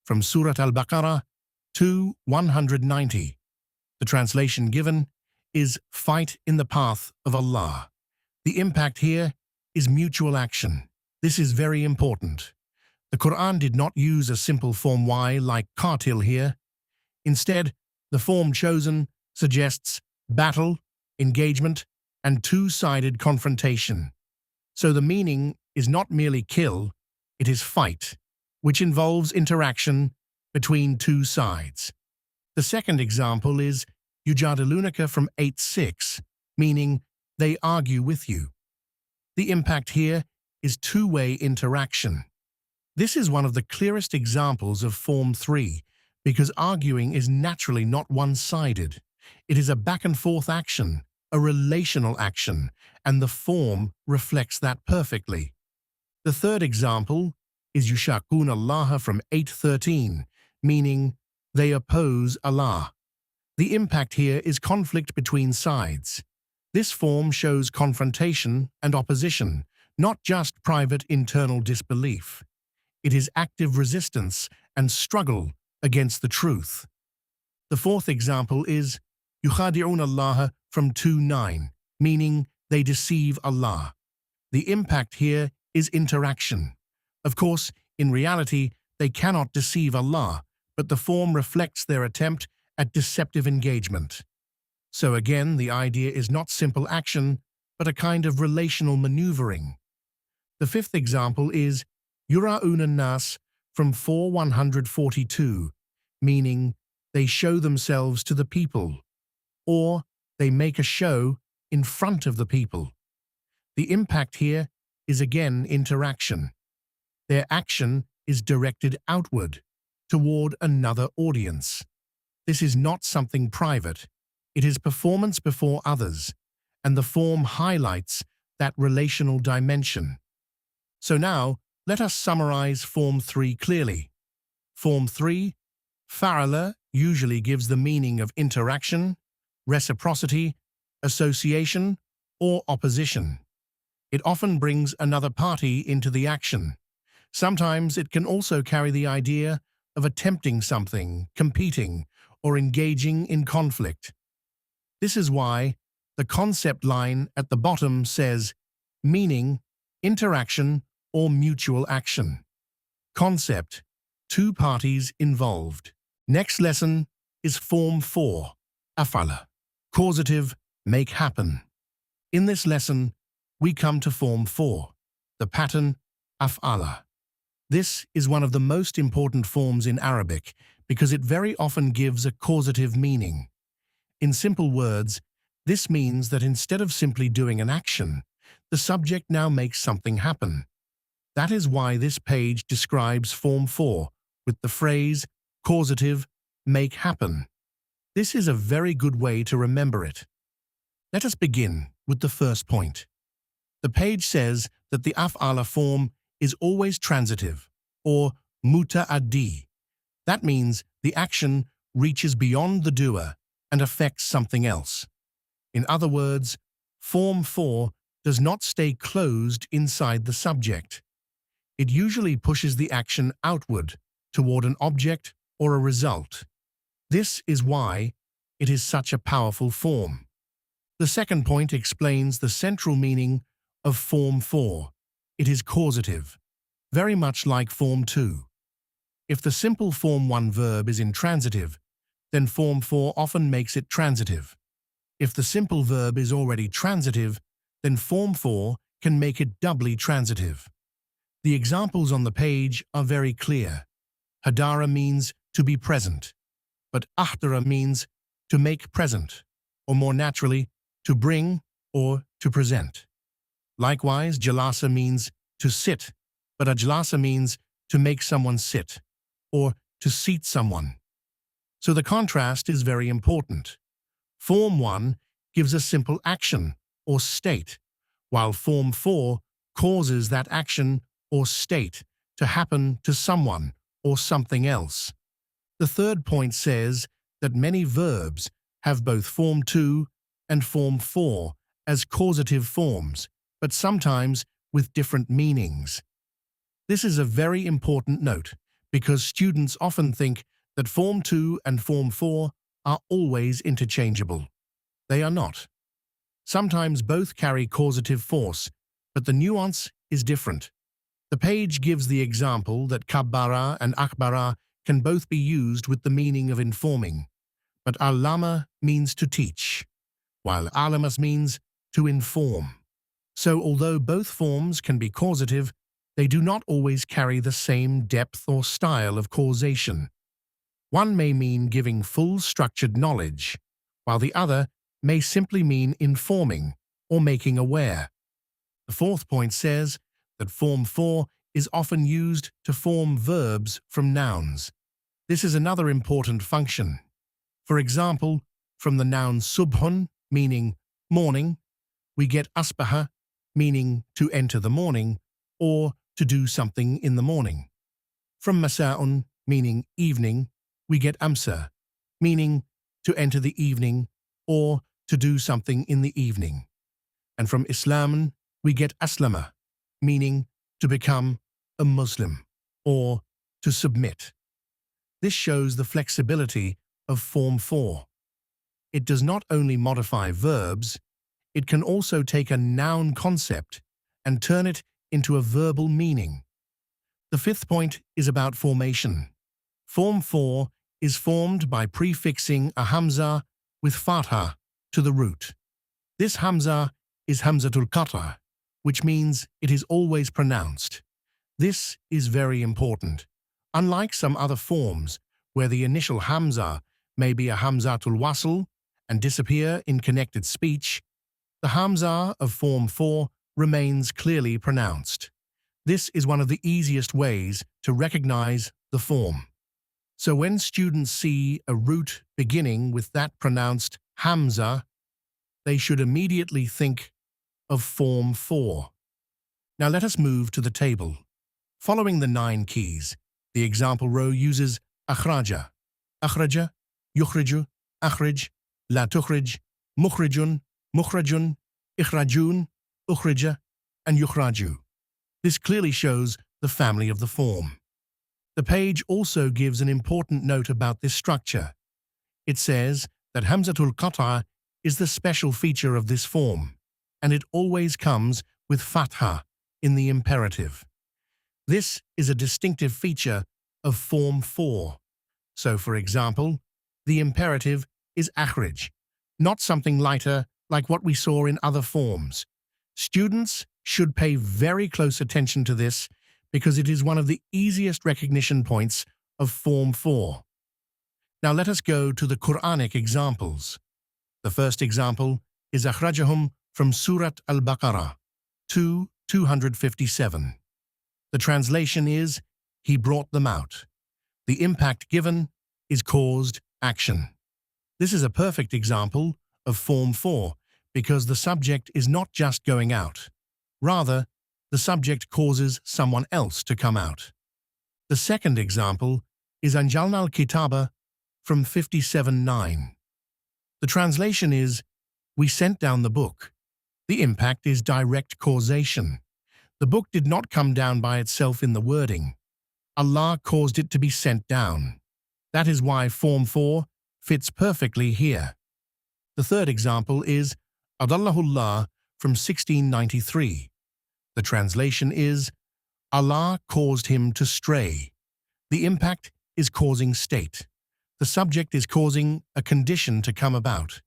from Surah Al-Baqarah 2:190. The translation given is fight in the path of Allah. The impact here is mutual action. This is very important. The Quran did not use a simple form Y like qatil here. Instead, the form chosen suggests battle, engagement, and two-sided confrontation. So the meaning is not merely kill, it is fight, which involves interaction between two sides. The second example is yujadilunaka from 8:6, meaning they argue with you. The impact here is two-way interaction. This is one of the clearest examples of Form 3 because arguing is naturally not one-sided. It is a back-and-forth action, a relational action, and the form reflects that perfectly. The third example is yushaqun Allah from 8:13, meaning they oppose Allah. The impact here is conflict between sides. This form shows confrontation and opposition, not just private internal disbelief. It is active resistance and struggle against the truth. The fourth example is yukhadi'un Allah from 2:9, meaning they deceive Allah. The impact here is interaction. Of course, in reality, they cannot deceive Allah, but the form reflects their attempt at deceptive engagement. So again, the idea is not simple action, but a kind of relational maneuvering. The fifth example is yura'un nas from 4:142, meaning they show themselves to the people, or they make a show in front of the people. The impact here is again interaction. Their action is directed outward, toward another audience. This is not something private. It is performance before others, and the form highlights that relational dimension. So now, let us summarize Form 3 clearly. Form 3, fa'ala, usually gives the meaning of interaction, reciprocity, association, or opposition. It often brings another party into the action. Sometimes it can also carry the idea of attempting something, competing, or engaging in conflict. This is why the concept line at the bottom says meaning, interaction, or mutual action. Concept, two parties involved. Next lesson is Form 4, af'ala, causative, make happen. In this lesson, we come to Form 4, the pattern af'ala. This is one of the most important forms in Arabic because it very often gives a causative meaning. In simple words, this means that instead of simply doing an action, the subject now makes something happen. That is why this page describes Form 4 with the phrase causative, make happen. This is a very good way to remember it. Let us begin with the first point. The page says that the af'ala form is always transitive, or muta'addi. That means the action reaches beyond the doer and affects something else. In other words, Form 4 does not stay closed inside the subject. It usually pushes the action outward toward an object or a result. This is why it is such a powerful form. The second point explains the central meaning of Form 4. It is causative, very much like Form 2. If the simple Form 1 verb is intransitive, then Form 4 often makes it transitive. If the simple verb is already transitive, then Form 4 can make it doubly transitive. The examples on the page are very clear. Hadara means to be present, but ahdara means to make present, or more naturally, to bring or to present. Likewise, jalasa means to sit, but ajlasa means to make someone sit, or to seat someone. So the contrast is very important. Form 1 gives a simple action or state, while Form 4 causes that action or state to happen to someone or something else. The third point says that many verbs have both Form 2 and Form 4 as causative forms, but sometimes with different meanings. This is a very important note because students often think that Form 2 and Form 4 are always interchangeable. They are not. Sometimes both carry causative force, but the nuance is different. The page gives the example that kabbara and akbara can both be used with the meaning of informing, but allama means to teach, while alamas means to inform. So although both forms can be causative, they do not always carry the same depth or style of causation. One may mean giving full structured knowledge, while the other may simply mean informing or making aware. The fourth point says that Form 4 is often used to form verbs from nouns. This is another important function. For example, from the noun subhun, meaning morning, we get asbaha, meaning to enter the morning or to do something in the morning. From masa'un, meaning evening, we get amsa, meaning to enter the evening or to do something in the evening. And from Islam, we get aslama, meaning to become a Muslim or to submit. This shows the flexibility of Form 4. It does not only modify verbs, it can also take a noun concept and turn it into a verbal meaning. The fifth point is about formation. Form 4 is formed by prefixing a hamza with fatha to the root. This hamza is hamzatul qata, which means it is always pronounced. This is very important. Unlike some other forms, where the initial hamza may be a hamzatul wasl and disappear in connected speech, the hamza of Form 4 remains clearly pronounced. This is one of the easiest ways to recognize the form. So when students see a root beginning with that pronounced hamza, they should immediately think of Form 4. Now let us move to the table. Following the 9 keys, the example row uses akhraja, akhraja, yukhriju, akhrij, la tukhrij, mukhrijun, mukhrajun, ikhrajun, ukhrija, and yukhraju. This clearly shows the family of the form. The page also gives an important note about this structure. It says that hamzatul qata is the special feature of this form, and it always comes with fatha in the imperative. This is a distinctive feature of Form 4. So, for example, the imperative is akhrij, not something lighter like what we saw in other forms. Students should pay very close attention to this because it is one of the easiest recognition points of Form 4. Now let us go to the Quranic examples. The first example is akhrajahum from Surat Al-Baqarah 2:257. The translation is, he brought them out. The impact given is caused action. This is a perfect example of Form 4 because the subject is not just going out. Rather, the subject causes someone else to come out. The second example is Anjalna al-Kitaba from 57:9. The translation is, we sent down the book. The impact is direct causation. The book did not come down by itself in the wording. Allah caused it to be sent down. That is why Form 4 fits perfectly here. The third example is Adallahullah from 1693. The translation is, Allah caused him to stray. The impact is causing state. The subject is causing a condition to come about.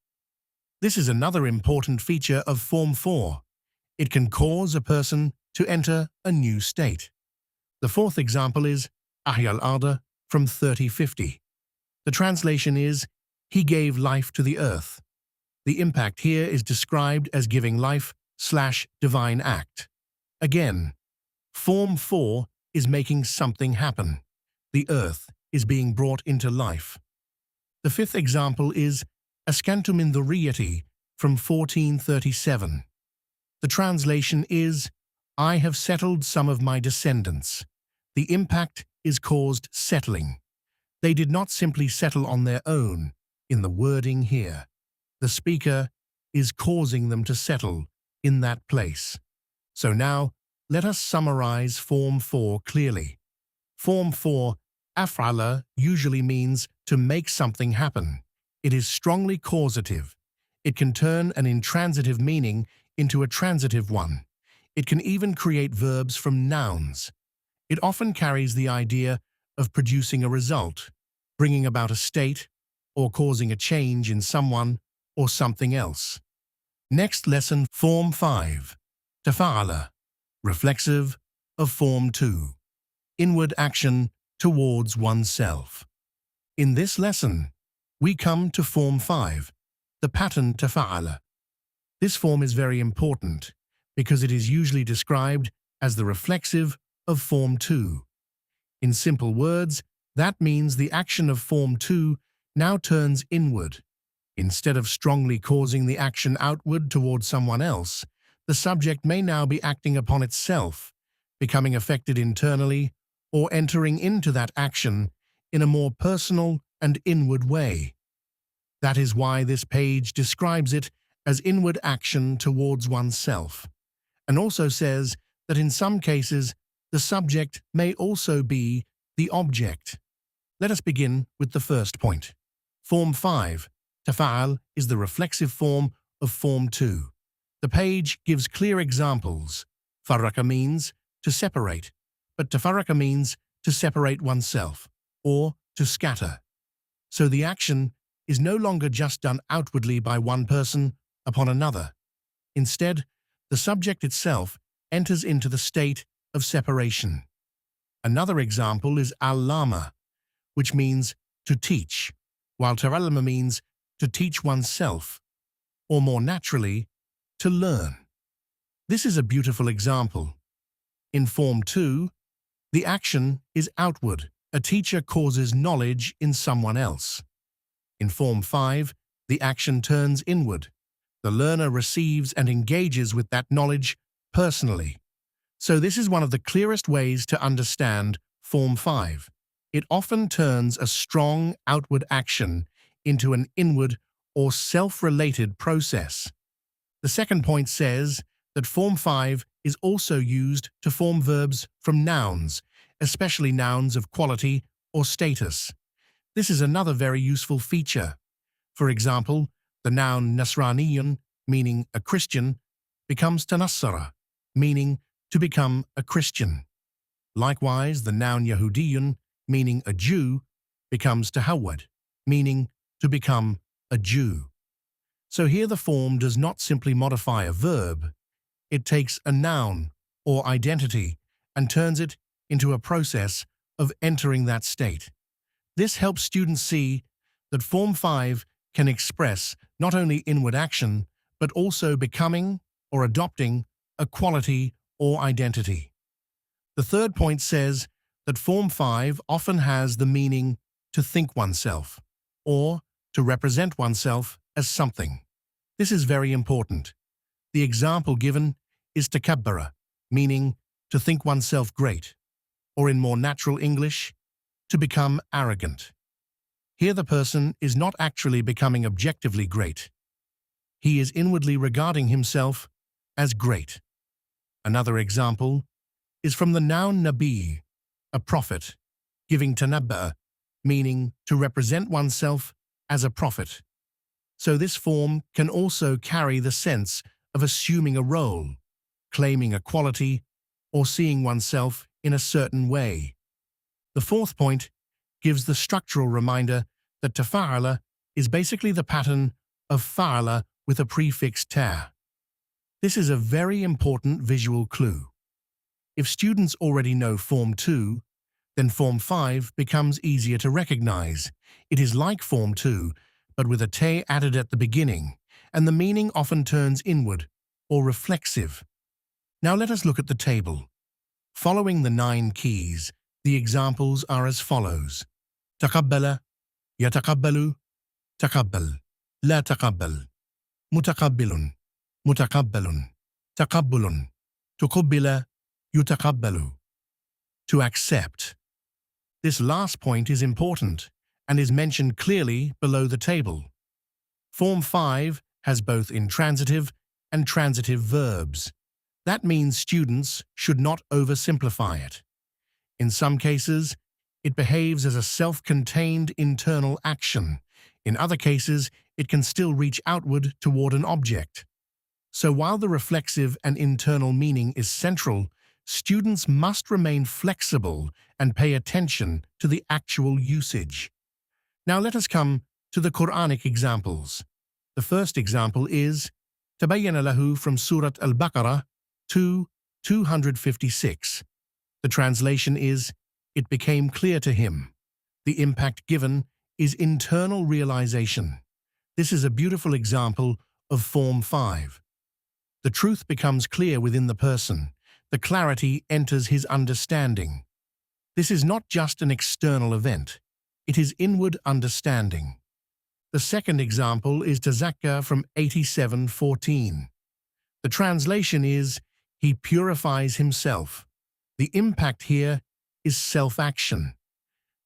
This is another important feature of Form 4. It can cause a person to enter a new state. The fourth example is Ahya al-Arda from 3050. The translation is, he gave life to the earth. The impact here is described as giving life/divine act. Again, Form 4 is making something happen. The earth is being brought into life. The fifth example is Askantu min dhurriyyati from 1437. The translation is, I have settled some of my descendants. The impact is caused settling. They did not simply settle on their own, in the wording here. The speaker is causing them to settle in that place. So now, let us summarize Form 4 clearly. Form 4, af'ala, usually means to make something happen. It is strongly causative. It can turn an intransitive meaning into a transitive one. It can even create verbs from nouns. It often carries the idea of producing a result, bringing about a state, or causing a change in someone or something else. Next lesson, Form 5, tafa'ala, reflexive of Form 2, inward action towards oneself. In this lesson, we come to Form 5, the pattern tafa'ala. This form is very important because it is usually described as the reflexive of Form 2. In simple words, that means the action of Form 2 now turns inward. Instead of strongly causing the action outward towards someone else, the subject may now be acting upon itself, becoming affected internally, or entering into that action in a more personal and inward way. That is why this page describes it as inward action towards oneself, and also says that in some cases the subject may also be the object. Let us begin with the first point. Form 5, tafa'al, is the reflexive form of Form 2. The page gives clear examples. Farraka means to separate, but tafarraka means to separate oneself, or to scatter. So the action is no longer just done outwardly by one person upon another. Instead, the subject itself enters into the state of separation. Another example is al-lama, which means to teach, while ta'allama means to teach oneself, or more naturally, to learn. This is a beautiful example. In Form 2, the action is outward. A teacher causes knowledge in someone else. In Form 5, the action turns inward. The learner receives and engages with that knowledge personally. So this is one of the clearest ways to understand Form 5. It often turns a strong outward action into an inward or self-related process. The second point says that Form 5 is also used to form verbs from nouns, especially nouns of quality or status. This is another very useful feature. For example, the noun Nasraniyun, meaning a Christian, becomes Tanassara, meaning to become a Christian. Likewise, the noun Yahudiyun, meaning a Jew, becomes Tahawwad, meaning to become a Jew. So here the form does not simply modify a verb. It takes a noun or identity and turns it into a process of entering that state. This helps students see that Form 5 can express not only inward action, but also becoming or adopting a quality or identity. The third point says that Form 5 often has the meaning to think oneself or to represent oneself as something. This is very important. The example given is takabbara, meaning to think oneself great, or in more natural English, to become arrogant. Here the person is not actually becoming objectively great. He is inwardly regarding himself as great. Another example is from the noun nabi, a prophet, giving tanabba'a, meaning to represent oneself as a prophet. So this form can also carry the sense of assuming a role, claiming a quality, or seeing oneself in a certain way. The fourth point gives the structural reminder that tafa'ala is basically the pattern of fa'ala with a prefix ta. This is a very important visual clue. If students already know Form 2, then Form 5 becomes easier to recognize. It is like Form 2, but with a te added at the beginning, and the meaning often turns inward or reflexive. Now let us look at the table. Following the 9 keys, the examples are as follows. Taqabbala, yataqabbalu, taqabbal, la taqabbal, mutaqabbilun, mutaqabbalun, taqabbulun, tuqabbila, yutaqabbalu. To accept. This last point is important and is mentioned clearly below the table. Form 5 has both intransitive and transitive verbs. That means students should not oversimplify it. In some cases, it behaves as a self-contained internal action. In other cases, it can still reach outward toward an object. So while the reflexive and internal meaning is central, students must remain flexible and pay attention to the actual usage. Now let us come to the Quranic examples. The first example is Tabayyana lahu from Surat Al-Baqarah 2:256. The translation is, it became clear to him. The impact given is internal realization. This is a beautiful example of Form 5. The truth becomes clear within the person. The clarity enters his understanding. This is not just an external event. It is inward understanding. The second example is Tazakka from 87:14. The translation is, he purifies himself. The impact here is self-action.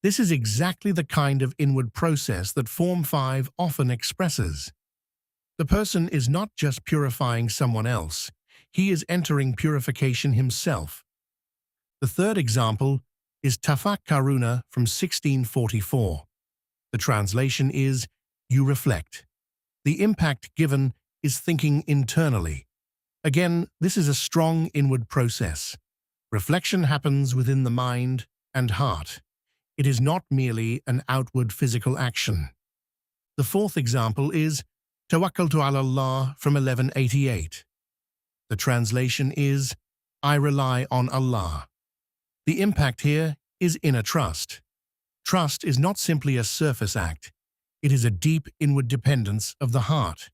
This is exactly the kind of inward process that Form 5 often expresses. The person is not just purifying someone else, he is entering purification himself. The third example is Tafakkaruna from 1644. The translation is, you reflect. The impact given is thinking internally. Again, this is a strong inward process. Reflection happens within the mind and heart. It is not merely an outward physical action. The fourth example is Tawakkaltu ala Allah from 1188. The translation is, I rely on Allah. The impact here is inner trust. Trust is not simply a surface act. It is a deep inward dependence of the heart.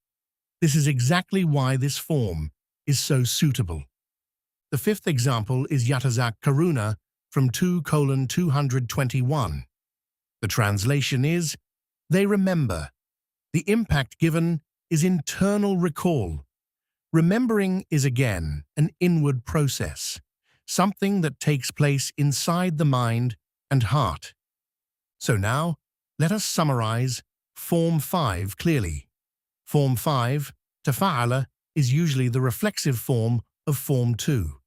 This is exactly why this form is so suitable. The fifth example is Yatazakkaruna from 2:221. The translation is, they remember. The impact given is internal recall. Remembering is again an inward process, something that takes place inside the mind and heart. So now, let us summarize Form 5 clearly. Form 5, tafa'ala, is usually the reflexive form of Form 2.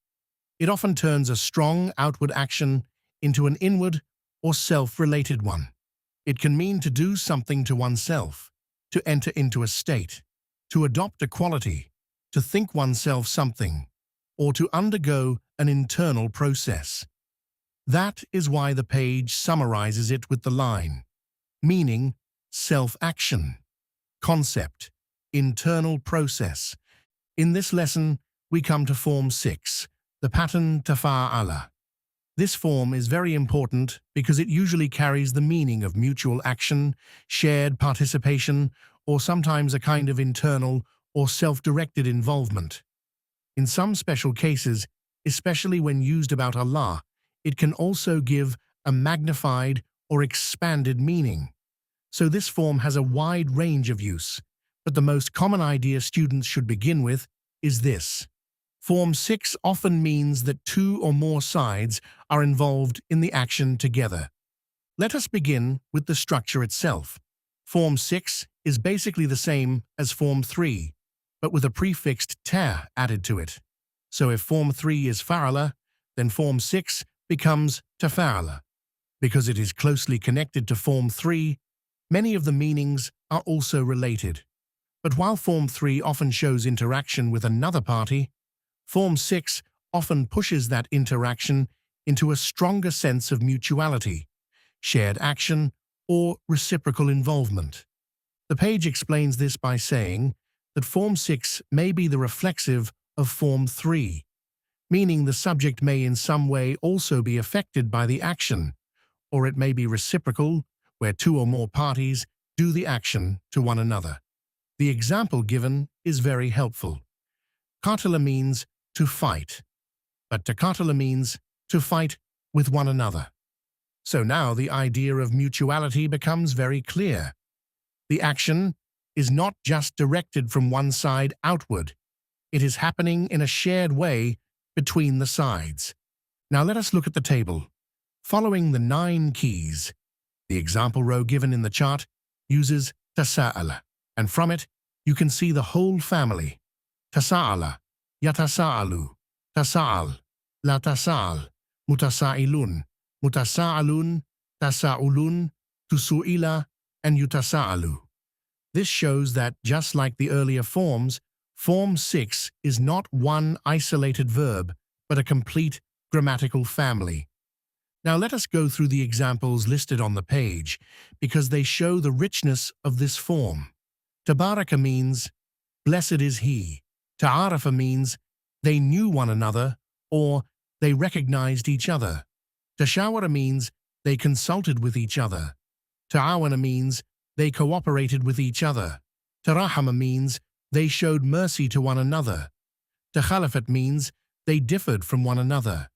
It often turns a strong outward action into an inward or self-related one. It can mean to do something to oneself, to enter into a state, to adopt a quality, to think oneself something, or to undergo an internal process. That is why the page summarizes it with the line, meaning, self-action, concept, internal process. In this lesson, we come to Form 6, the pattern tafa'ala. This form is very important because it usually carries the meaning of mutual action, shared participation, or sometimes a kind of internal or self-directed involvement. In some special cases, especially when used about Allah, it can also give a magnified or expanded meaning. So this form has a wide range of use, but the most common idea students should begin with is this. Form 6 often means that two or more sides are involved in the action together. Let us begin with the structure itself. Form 6 is basically the same as Form 3, but with a prefixed ta added to it. So if Form 3 is fa'ala, then Form 6 becomes tafa'ala. Because it is closely connected to Form 3, many of the meanings are also related. But while Form 3 often shows interaction with another party, Form 6 often pushes that interaction into a stronger sense of mutuality, shared action, or reciprocal involvement. The page explains this by saying that Form 6 may be the reflexive of Form 3, meaning the subject may in some way also be affected by the action, or it may be reciprocal, where two or more parties do the action to one another. The example given is very helpful. Qatala means to fight, but taqatala means to fight with one another. So now the idea of mutuality becomes very clear. The action is not just directed from one side outward. It is happening in a shared way between the sides. Now let us look at the table. Following the 9 keys, the example row given in the chart uses tasa'ala, and from it you can see the whole family. Tasa'ala, yatasa'alu, tasa'al, la tasa'al, mutasa'ilun, mutasa'alun, tasa'ulun, tusu'ila, and yutasa'alu. This shows that, just like the earlier forms, Form 6 is not one isolated verb, but a complete grammatical family. Now let us go through the examples listed on the page, because they show the richness of this form. Tabaraka means, blessed is he. Ta'arafa means, they knew one another, or they recognized each other. Tashawara means, they consulted with each other. Ta'awana means, they cooperated with each other. Tarahama means, they showed mercy to one another. Takhalafat means, they differed from one another.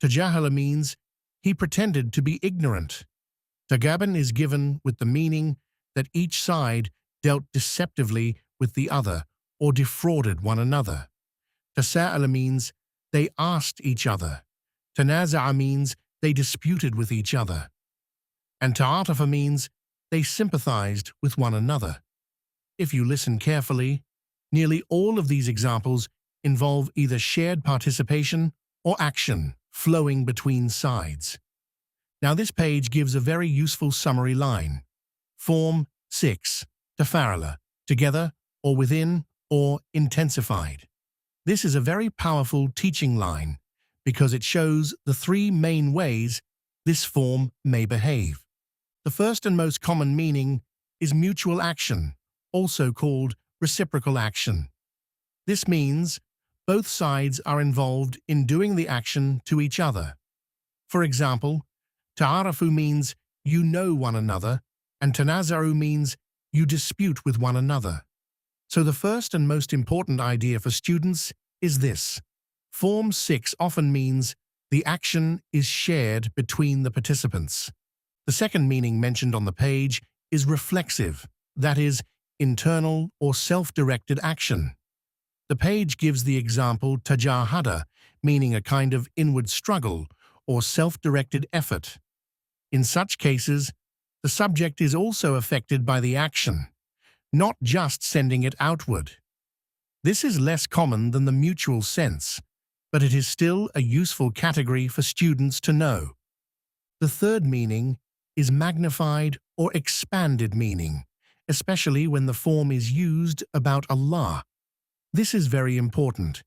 Tajahala means, he pretended to be ignorant. Tagaban is given with the meaning that each side dealt deceptively with the other or defrauded one another. Tasa'ala means they asked each other. Tanaza'a means they disputed with each other. And ta'atafa means they sympathized with one another. If you listen carefully, nearly all of these examples involve either shared participation or action flowing between sides. Now this page gives a very useful summary line. Form 6, tafarala, together or within or intensified. This is a very powerful teaching line because it shows the 3 main ways this form may behave. The first and most common meaning is mutual action, also called reciprocal action. This means both sides are involved in doing the action to each other. For example, ta'arafu means you know one another, and tanazaru means you dispute with one another. So the first and most important idea for students is this. Form 6 often means the action is shared between the participants. The second meaning mentioned on the page is reflexive, that is, internal or self-directed action. The page gives the example tajahada, meaning a kind of inward struggle or self-directed effort. In such cases, the subject is also affected by the action, not just sending it outward. This is less common than the mutual sense, but it is still a useful category for students to know. The third meaning is magnified or expanded meaning, especially when the form is used about Allah. This is very important,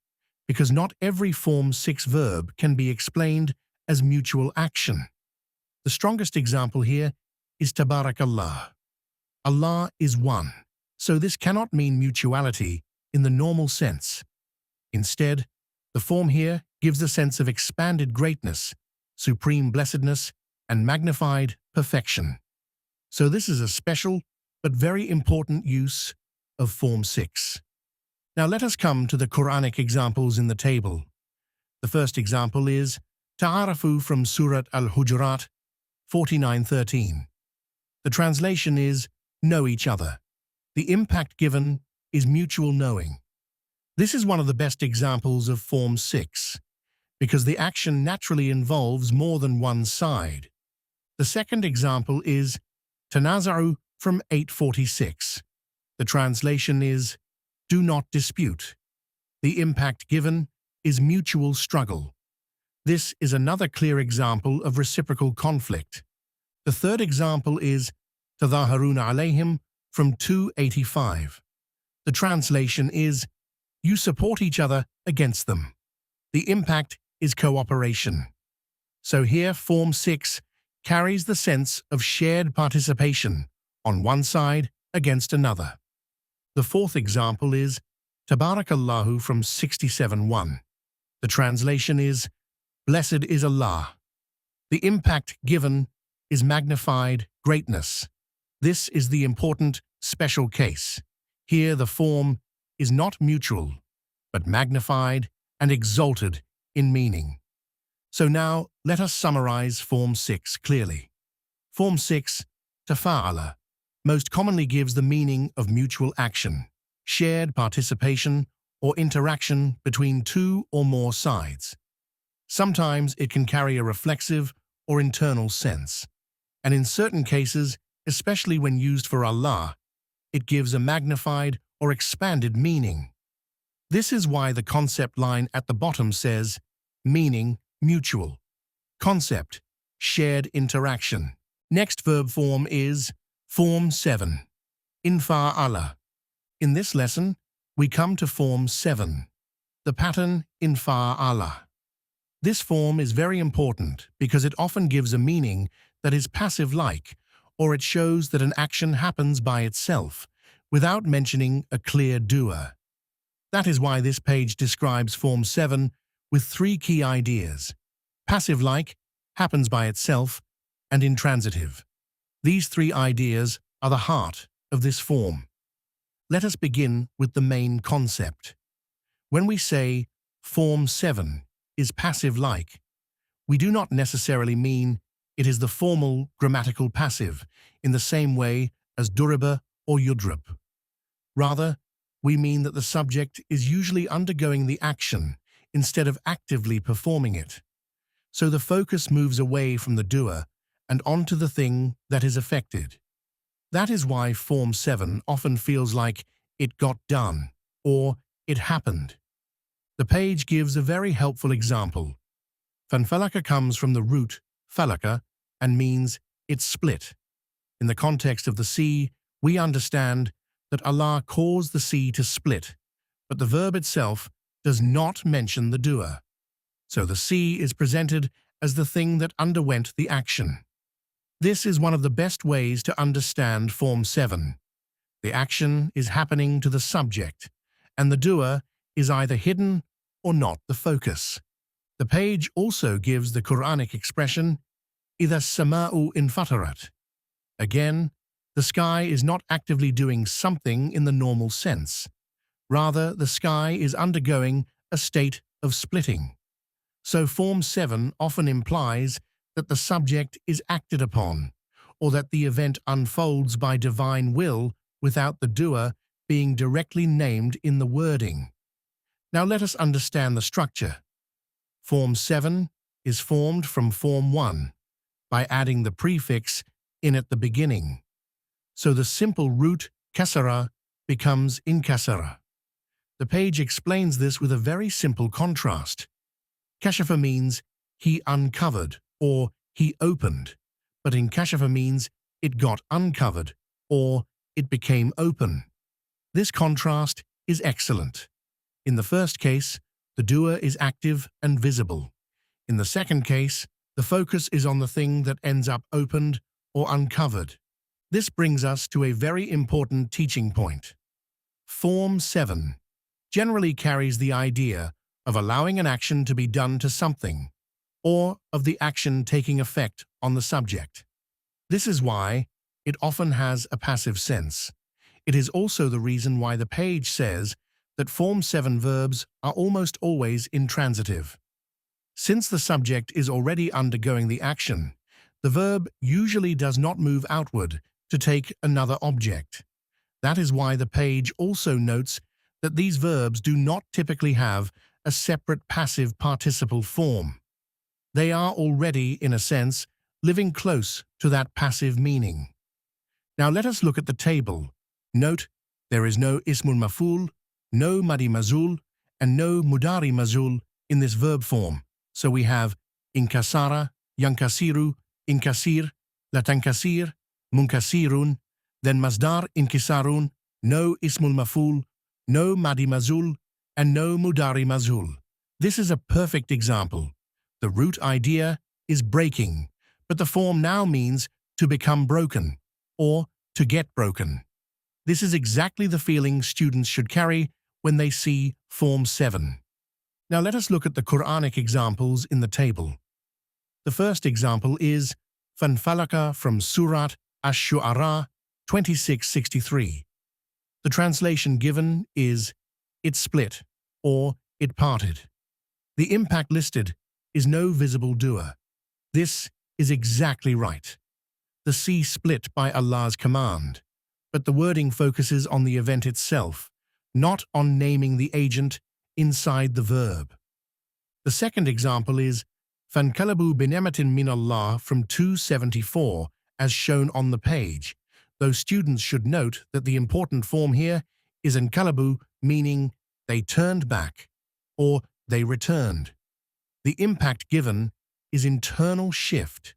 because not every Form 6 verb can be explained as mutual action. The strongest example here is Tabarakallah. Allah is one, so this cannot mean mutuality in the normal sense. Instead, the form here gives a sense of expanded greatness, supreme blessedness, and magnified perfection. So this is a special but very important use of Form 6. Now let us come to the Quranic examples in the table. The first example is Ta'arafu from Surat Al-Hujurat 49:13. The translation is know each other. The impact given is mutual knowing. This is one of the best examples of Form 6 because the action naturally involves more than one side. The second example is Tanaza'u from 8:46. The translation is do not dispute. The impact given is mutual struggle. This is another clear example of reciprocal conflict. The third example is Tadhaharuna alayhim from 2:85. The translation is you support each other against them. The impact is cooperation. So here Form 6 carries the sense of shared participation on one side against another. The fourth example is Tabarakallahu from 67:1. The translation is blessed is Allah. The impact given is magnified greatness. This is the important special case. Here the form is not mutual, but magnified and exalted in meaning. So now let us summarize Form 6 clearly. Form 6, tafa'ala, most commonly gives the meaning of mutual action, shared participation, or interaction between two or more sides. Sometimes it can carry a reflexive or internal sense, and in certain cases, especially when used for Allah, it gives a magnified or expanded meaning. This is why the concept line at the bottom says, meaning mutual, concept, shared interaction. Next verb form is Form 7, infa'ala. In this lesson, we come to Form 7, the pattern infa'ala. This form is very important because it often gives a meaning that is passive-like, or it shows that an action happens by itself, without mentioning a clear doer. That is why this page describes Form 7 with three key ideas: passive-like, happens by itself, and intransitive. These three ideas are the heart of this form. Let us begin with the main concept. When we say Form 7 is passive-like, we do not necessarily mean it is the formal grammatical passive in the same way as duriba or yudrib. Rather, we mean that the subject is usually undergoing the action instead of actively performing it. So the focus moves away from the doer and onto the thing that is affected. That is why Form 7 often feels like it got done or it happened. The page gives a very helpful example. Fanfalaka comes from the root falaka and means it's split. In the context of the sea, we understand that Allah caused the sea to split, but the verb itself does not mention the doer. So the sea is presented as the thing that underwent the action. This is one of the best ways to understand Form 7. The action is happening to the subject, and the doer is either hidden or not the focus. The page also gives the Quranic expression, إِذَا السَّمَاءُ انْفَطَرَتْ. Again, the sky is not actively doing something in the normal sense. Rather, the sky is undergoing a state of splitting. So Form 7 often implies that the subject is acted upon, or that the event unfolds by divine will without the doer being directly named in the wording. Now let us understand the structure. Form 7 is formed from Form 1 by adding the prefix in at the beginning. So the simple root kasara becomes inkasara. The page explains this with a very simple contrast. Kashafa means he uncovered or he opened, but inkashafa means it got uncovered or it became open. This contrast is excellent. In the first case, the doer is active and visible. In the second case, the focus is on the thing that ends up opened or uncovered. This brings us to a very important teaching point. Form 7 generally carries the idea of allowing an action to be done to something, or of the action taking effect on the subject. This is why it often has a passive sense. It is also the reason why the page says that Form 7 verbs are almost always intransitive. Since the subject is already undergoing the action, the verb usually does not move outward to take another object. That is why the page also notes that these verbs do not typically have a separate passive participle form. They are already, in a sense, living close to that passive meaning. Now let us look at the table. Note, there is no ismul maf'ul, no madi mazul, and no mudari mazul in this verb form. So we have inkasara, yankasiru, inkasir, latankasir, munkasirun, then masdar inkisarun, no ismul maf'ul, no madi mazul, and no mudari mazul. This is a perfect example. The root idea is breaking, but the form now means to become broken or to get broken. This is exactly the feeling students should carry when they see Form 7. Now let us look at the Quranic examples in the table. The first example is Fanfalaka from Surat Ash-Shu'ara 2663. The translation given is it split or it parted. The impact listed is no visible doer. This is exactly right. The sea split by Allah's command, but the wording focuses on the event itself, not on naming the agent inside the verb. The second example is Fankalabu binematin min Allah from 274 as shown on the page, though students should note that the important form here is ankalabu, meaning they turned back or they returned. The impact given is internal shift.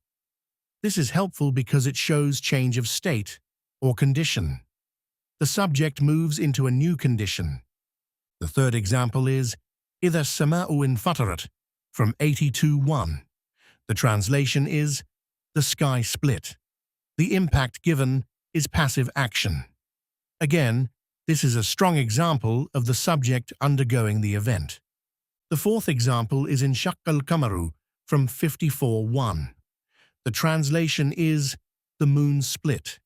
This is helpful because it shows change of state or condition. The subject moves into a new condition. The third example is Idha sama'u infatarat from 82:1. The translation is the sky split. The impact given is passive action. Again, this is a strong example of the subject undergoing the event. The fourth example is in Shaqqal Kamaru from 54:1. The translation is the moon split.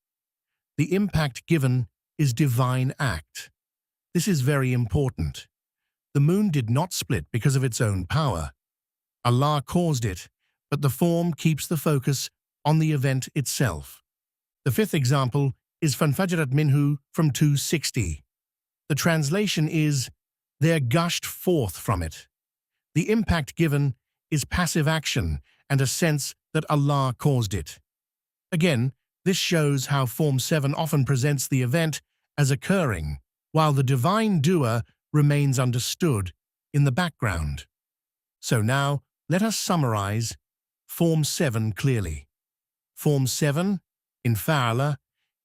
The impact given is divine act. This is very important. The moon did not split because of its own power. Allah caused it, but the form keeps the focus on the event itself. The fifth example is Fanfajarat minhu from 260. The translation is there gushed forth from it. The impact given is passive action and a sense that Allah caused it. Again, this shows how Form 7 often presents the event as occurring, while the divine doer remains understood in the background. So now, let us summarize Form 7 clearly. Form 7, in fa'ala,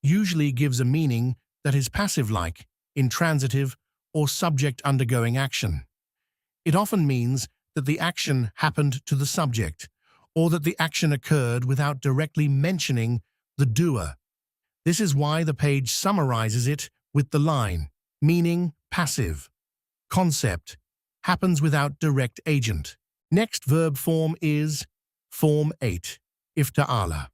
usually gives a meaning that is passive-like, intransitive, or subject undergoing action. It often means that the action happened to the subject, or that the action occurred without directly mentioning the doer. This is why the page summarizes it with the line, meaning passive. Concept, happens without direct agent. Next verb form is Form 8, ifta'ala.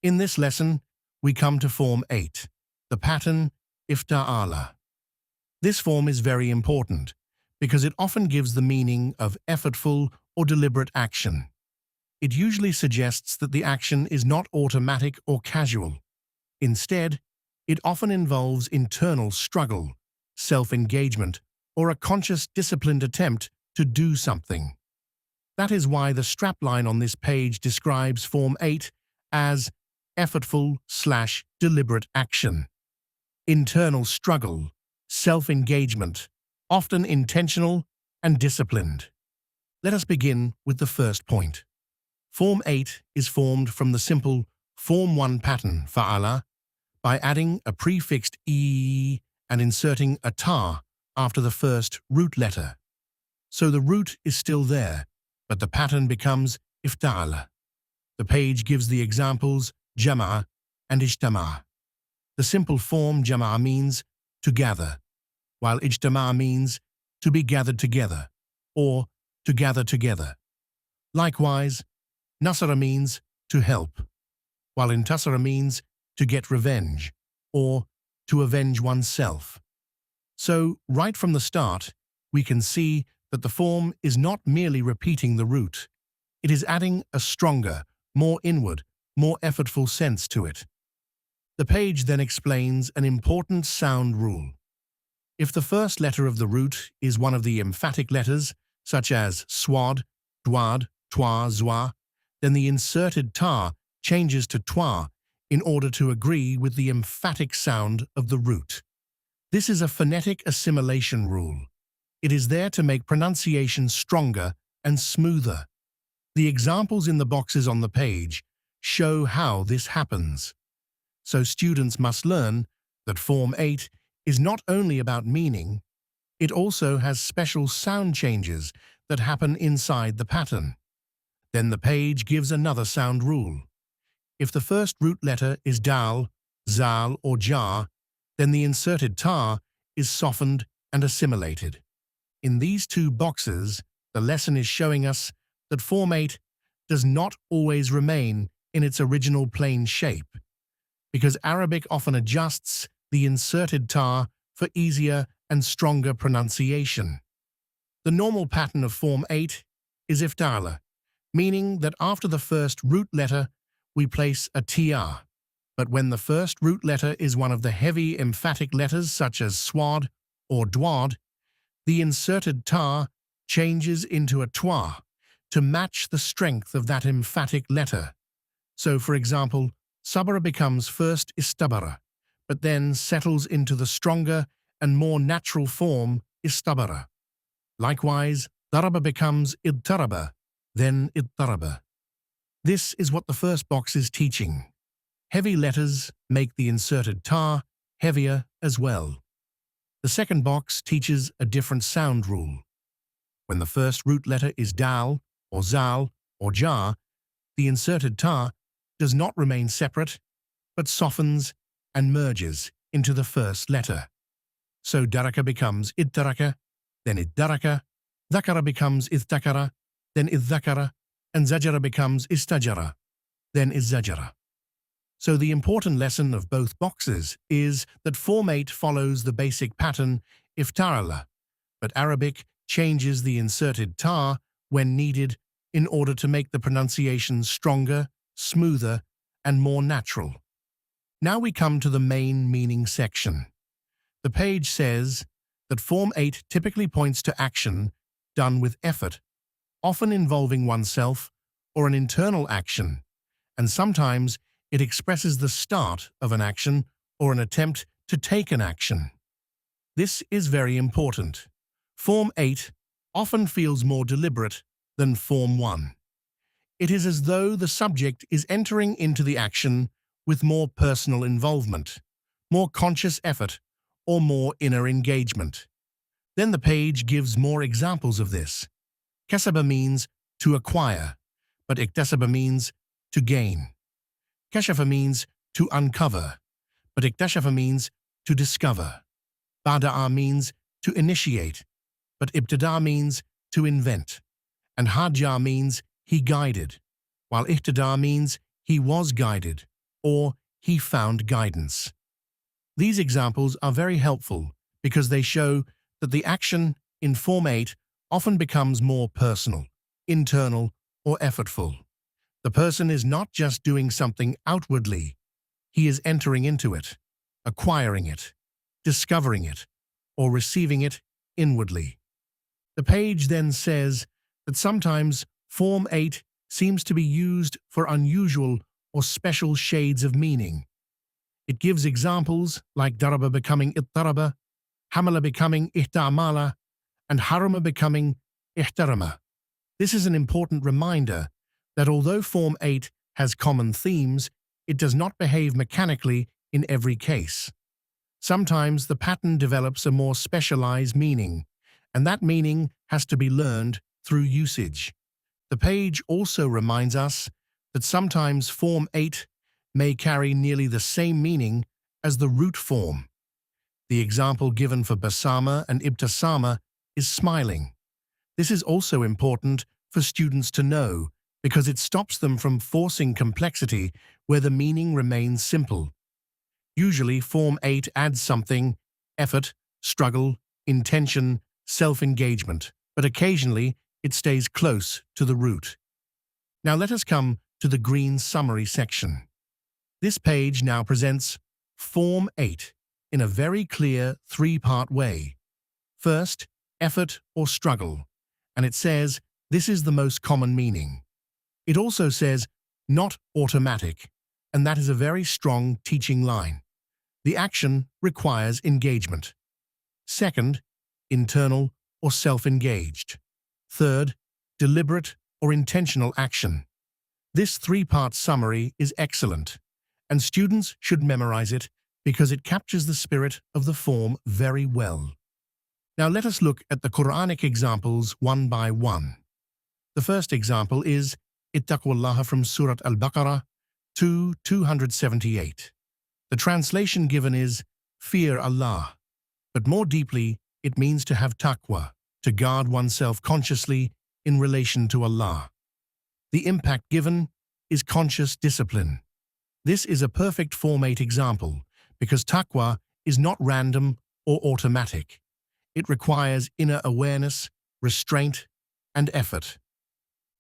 In this lesson, we come to Form 8, the pattern ifta'ala. This form is very important because it often gives the meaning of effortful or deliberate action. It usually suggests that the action is not automatic or casual. Instead, it often involves internal struggle, self-engagement, or a conscious, disciplined attempt to do something. That is why the strapline on this page describes Form 8 as effortful/deliberate action. Internal struggle, self-engagement, often intentional and disciplined. Let us begin with the first point. Form 8 is formed from the simple Form 1 pattern, fa'ala, by adding a prefixed e and inserting a ta after the first root letter. So the root is still there, but the pattern becomes ifta'ala. The page gives the examples jama'a and ijtama'a. The simple form jama'a means to gather, while ijtama'a means to be gathered together or to gather together. Likewise, nasara means to help, while intasara means to get revenge or to avenge oneself. So, right from the start, we can see that the form is not merely repeating the root. It is adding a stronger, more inward, more effortful sense to it. The page then explains an important sound rule. If the first letter of the root is one of the emphatic letters, such as swad, dwad, twa, zwa, then the inserted ta changes to twa in order to agree with the emphatic sound of the root. This is a phonetic assimilation rule. It is there to make pronunciation stronger and smoother. The examples in the boxes on the page show how this happens. So students must learn that Form 8 is not only about meaning, it also has special sound changes that happen inside the pattern. Then the page gives another sound rule. If the first root letter is dal, zal, or jar, then the inserted ta is softened and assimilated. In these two boxes, the lesson is showing us that Form 8 does not always remain in its original plain shape, because Arabic often adjusts the inserted ta for easier and stronger pronunciation. The normal pattern of Form 8 is iftala, meaning that after the first root letter we place a tr. But when the first root letter is one of the heavy emphatic letters such as swad or dwad, the inserted ta changes into a twa to match the strength of that emphatic letter. So, for example, sabara becomes first istabara, but then settles into the stronger and more natural form istabara. Likewise, daraba becomes idtaraba, then idtaraba. This is what the first box is teaching. Heavy letters make the inserted ta heavier as well. The second box teaches a different sound rule. When the first root letter is dal, or zal, or jar, the inserted ta does not remain separate, but softens and merges into the first letter. So daraka becomes iddaraka, then iddaraka, dhakara becomes idhakara, then idhakara, and zajara becomes istajara, then izzajara. So the important lesson of both boxes is that Form 8 follows the basic pattern iftarala, but Arabic changes the inserted ta when needed in order to make the pronunciation stronger, smoother, and more natural. Now we come to the main meaning section. The page says that Form 8 typically points to action done with effort, often involving oneself or an internal action, and sometimes it expresses the start of an action or an attempt to take an action. This is very important. Form 8 often feels more deliberate than Form 1. It is as though the subject is entering into the action with more personal involvement, more conscious effort, or more inner engagement. Then the page gives more examples of this. Kasaba means to acquire, but iktasaba means to gain. Kashafa means to uncover, but iktashafa means to discover. Bada'a means to initiate, but ibtada means to invent. And hajja means he guided, while ihtada means he was guided, or he found guidance. These examples are very helpful because they show that the action in Form 8 often becomes more personal, internal, or effortful. The person is not just doing something outwardly, he is entering into it, acquiring it, discovering it, or receiving it inwardly. The page then says that sometimes Form 8 seems to be used for unusual or special shades of meaning. It gives examples like daraba becoming ittaraba, hamala becoming ihtamala, and harama becoming ihtarama. This is an important reminder that although Form 8 has common themes, it does not behave mechanically in every case. Sometimes the pattern develops a more specialized meaning, and that meaning has to be learned through usage. The page also reminds us that sometimes Form 8 may carry nearly the same meaning as the root form. The example given for basama and ibtasama is smiling. This is also important for students to know because it stops them from forcing complexity where the meaning remains simple. Usually, Form 8 adds something: effort, struggle, intention, self-engagement, but occasionally it stays close to the root. Now let us come to the green summary section. This page now presents Form 8 in a very clear three-part way. First, effort or struggle, and it says this is the most common meaning. It also says not automatic, and that is a very strong teaching line. The action requires engagement. Second, internal or self-engaged. Third, deliberate or intentional action. This three-part summary is excellent, and students should memorize it because it captures the spirit of the form very well. Now let us look at the Quranic examples one by one. The first example is Ittaqullaha from Surat Al-Baqarah 278. The translation given is fear Allah, but more deeply it means to have taqwa, to guard oneself consciously in relation to Allah. The impact given is conscious discipline. This is a perfect Form 8 example because taqwa is not random or automatic. It requires inner awareness, restraint, and effort.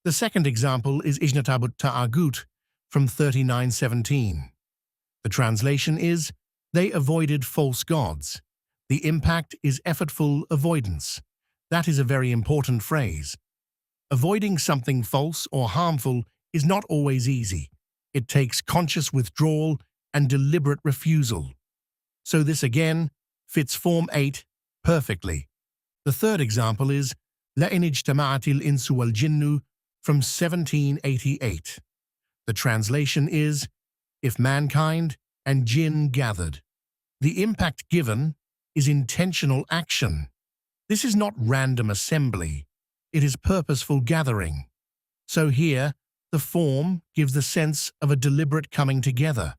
The second example is Ijnatabut Ta'agut from 39:17. The translation is, they avoided false gods. The impact is effortful avoidance. That is a very important phrase. Avoiding something false or harmful is not always easy. It takes conscious withdrawal and deliberate refusal. So this again fits Form 8 perfectly. The third example is لَإِنِ اجْتَمَعَتِ الْإِنسُ وَالْجِنُّ from 1788. The translation is, if mankind and jinn gathered. The impact given is intentional action. This is not random assembly. It is purposeful gathering. So here, the form gives the sense of a deliberate coming together.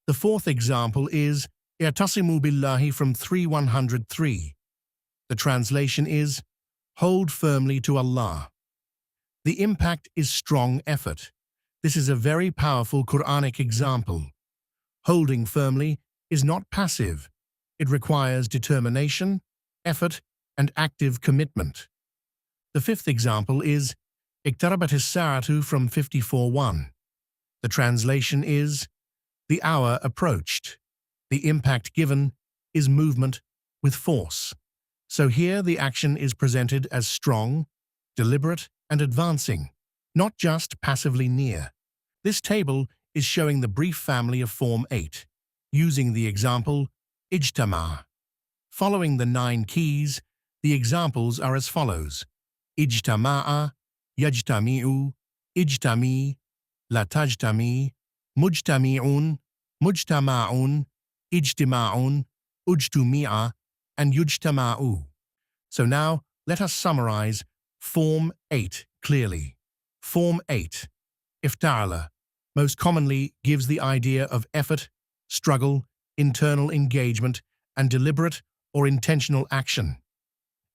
The fourth example is اعتصموا بالله from 3103. The translation is, hold firmly to Allah. The impact is strong effort. This is a very powerful Quranic example. Holding firmly is not passive. It requires determination, effort, and active commitment. The fifth example is اقتربت الساعة from 54:1. The translation is, the hour approached. The impact given is movement with force. So here the action is presented as strong, deliberate, and advancing, not just passively near. This table is showing the brief family of Form 8, using the example ijtama. Following the 9 keys, the examples are as follows: ijtama'a, yajtami'u, ijtami, la tajtami, mujtami'un, mujtama'un, ijtima'un, ujtumi'a, and yujtama'u. So now let us summarize Form 8 clearly. Form 8, ifta'ala, most commonly gives the idea of effort, struggle, internal engagement, and deliberate or intentional action.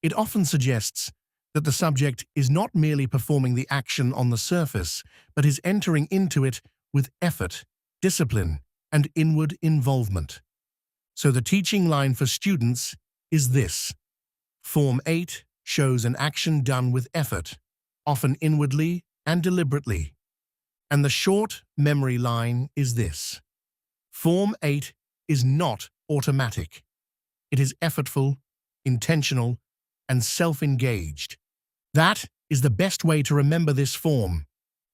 It often suggests that the subject is not merely performing the action on the surface, but is entering into it with effort, discipline, and inward involvement. So the teaching line for students is this: Form 8 shows an action done with effort, often inwardly and deliberately. And the short memory line is this: Form 8 is not automatic. It is effortful, intentional, and self-engaged. That is the best way to remember this form.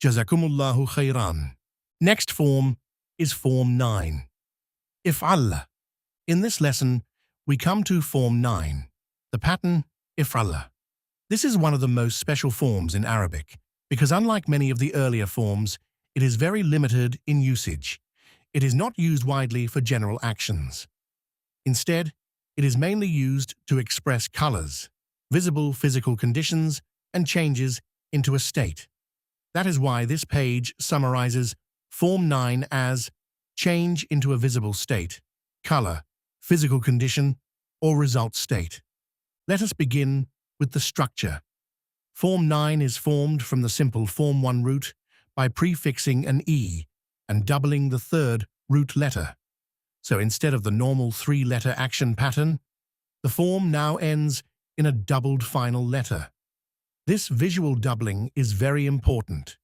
Jazakumullahu khairan. Next form is Form 9. If'al. In this lesson, we come to Form 9, the pattern if'al. This is one of the most special forms in Arabic because unlike many of the earlier forms, it is very limited in usage. It is not used widely for general actions. Instead, it is mainly used to express colors, visible physical conditions, and changes into a state. That is why this page summarizes Form 9 as change into a visible state, color, physical condition, or result state. Let us begin with the structure. Form 9 is formed from the simple Form 1 root by prefixing an E and doubling the third root letter. So instead of the normal three-letter action pattern, the form now ends in a doubled final letter. This visual doubling is very important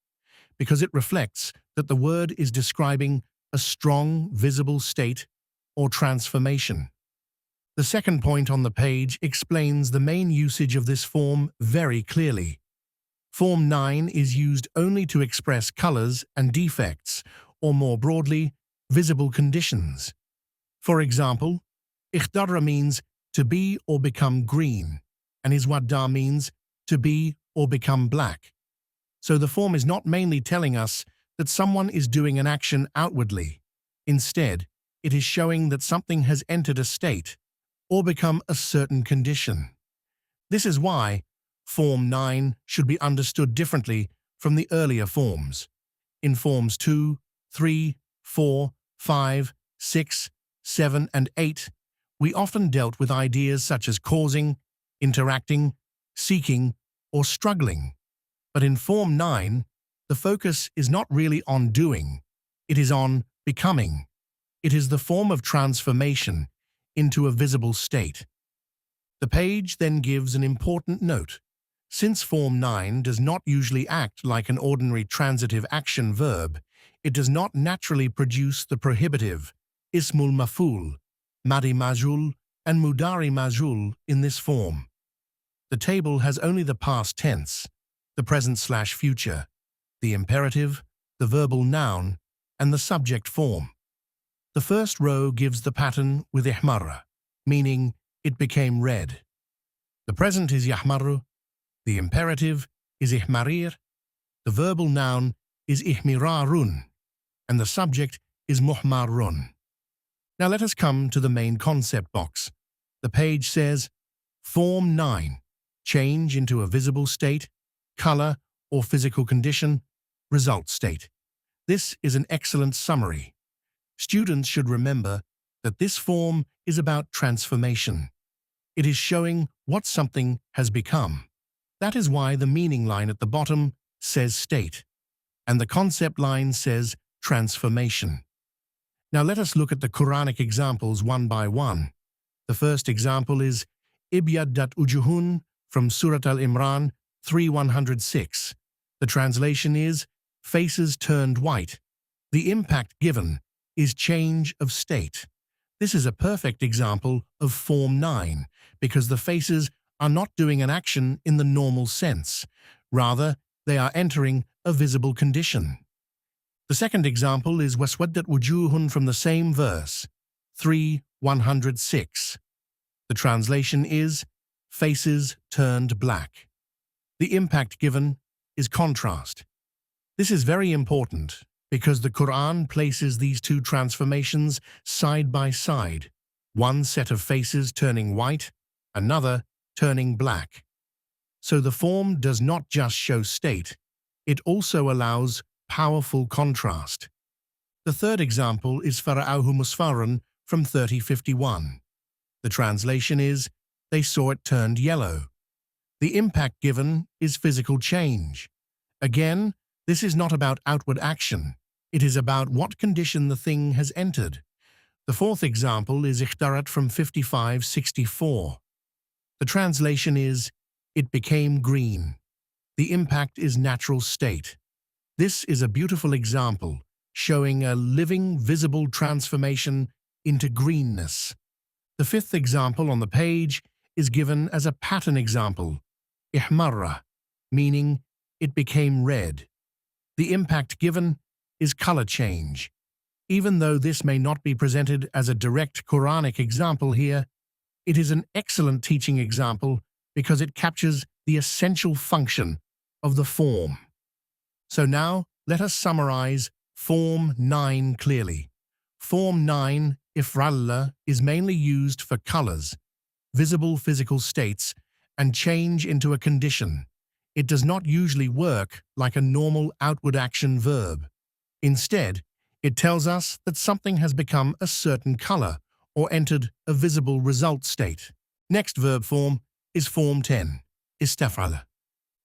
because it reflects that the word is describing a strong, visible state or transformation. The second point on the page explains the main usage of this form very clearly. Form 9 is used only to express colors and defects, or more broadly, visible conditions. For example, ikhdara means to be or become green, and iswadda means to be or become black. So the form is not mainly telling us that someone is doing an action outwardly. Instead, it is showing that something has entered a state or become a certain condition. This is why Form 9 should be understood differently from the earlier forms. In Forms 2, 3, 4, 5, 6, 7, and 8, we often dealt with ideas such as causing, interacting, seeking, or struggling. But in Form 9, the focus is not really on doing, it is on becoming. It is the form of transformation into a visible state. The page then gives an important note. Since Form 9 does not usually act like an ordinary transitive action verb, it does not naturally produce the prohibitive ismul maf'ul, madi majul, and mudari majul in this form. The table has only the past tense, the present/future, the imperative, the verbal noun, and the subject form. The first row gives the pattern with ihmara, meaning it became red. The present is yahmaru, the imperative is ihmarir, the verbal noun is ihmirarun, and the subject is muhmarun. Now let us come to the main concept box. The page says, Form 9, change into a visible state, color, or physical condition, result state. This is an excellent summary. Students should remember that this form is about transformation. It is showing what something has become. That is why the meaning line at the bottom says state, and the concept line says transformation. Now let us look at the Quranic examples one by one. The first example is Ibyaddat ujuhun from Surat Al-Imran 3:106. The translation is, faces turned white. The impact given is change of state. This is a perfect example of Form 9 because the faces are not doing an action in the normal sense. Rather, they are entering a visible condition. The second example is waswaddat wujuhun from the same verse, 3:106. The translation is, faces turned black. The impact given is contrast. This is very important because the Quran places these two transformations side by side, one set of faces turning white, another turning black. So the form does not just show state, it also allows powerful contrast. The third example is fara'ahu musfarran from 30:51. The translation is, they saw it turned yellow. The impact given is physical change. Again, this is not about outward action. It is about what condition the thing has entered. The fourth example is ikhtarat from 55:64. The translation is, it became green. The impact is natural state. This is a beautiful example, showing a living, visible transformation into greenness. The fifth example on the page is given as a pattern example, ihmarra, meaning it became red. The impact given is color change. Even though this may not be presented as a direct Quranic example here, it is an excellent teaching example because it captures the essential function of the form. So now, let us summarize Form 9 clearly. Form 9, ifralla, is mainly used for colors, visible physical states, and change into a condition. It does not usually work like a normal outward action verb. Instead, it tells us that something has become a certain color or entered a visible result state. Next verb form is Form 10, istaf'ala.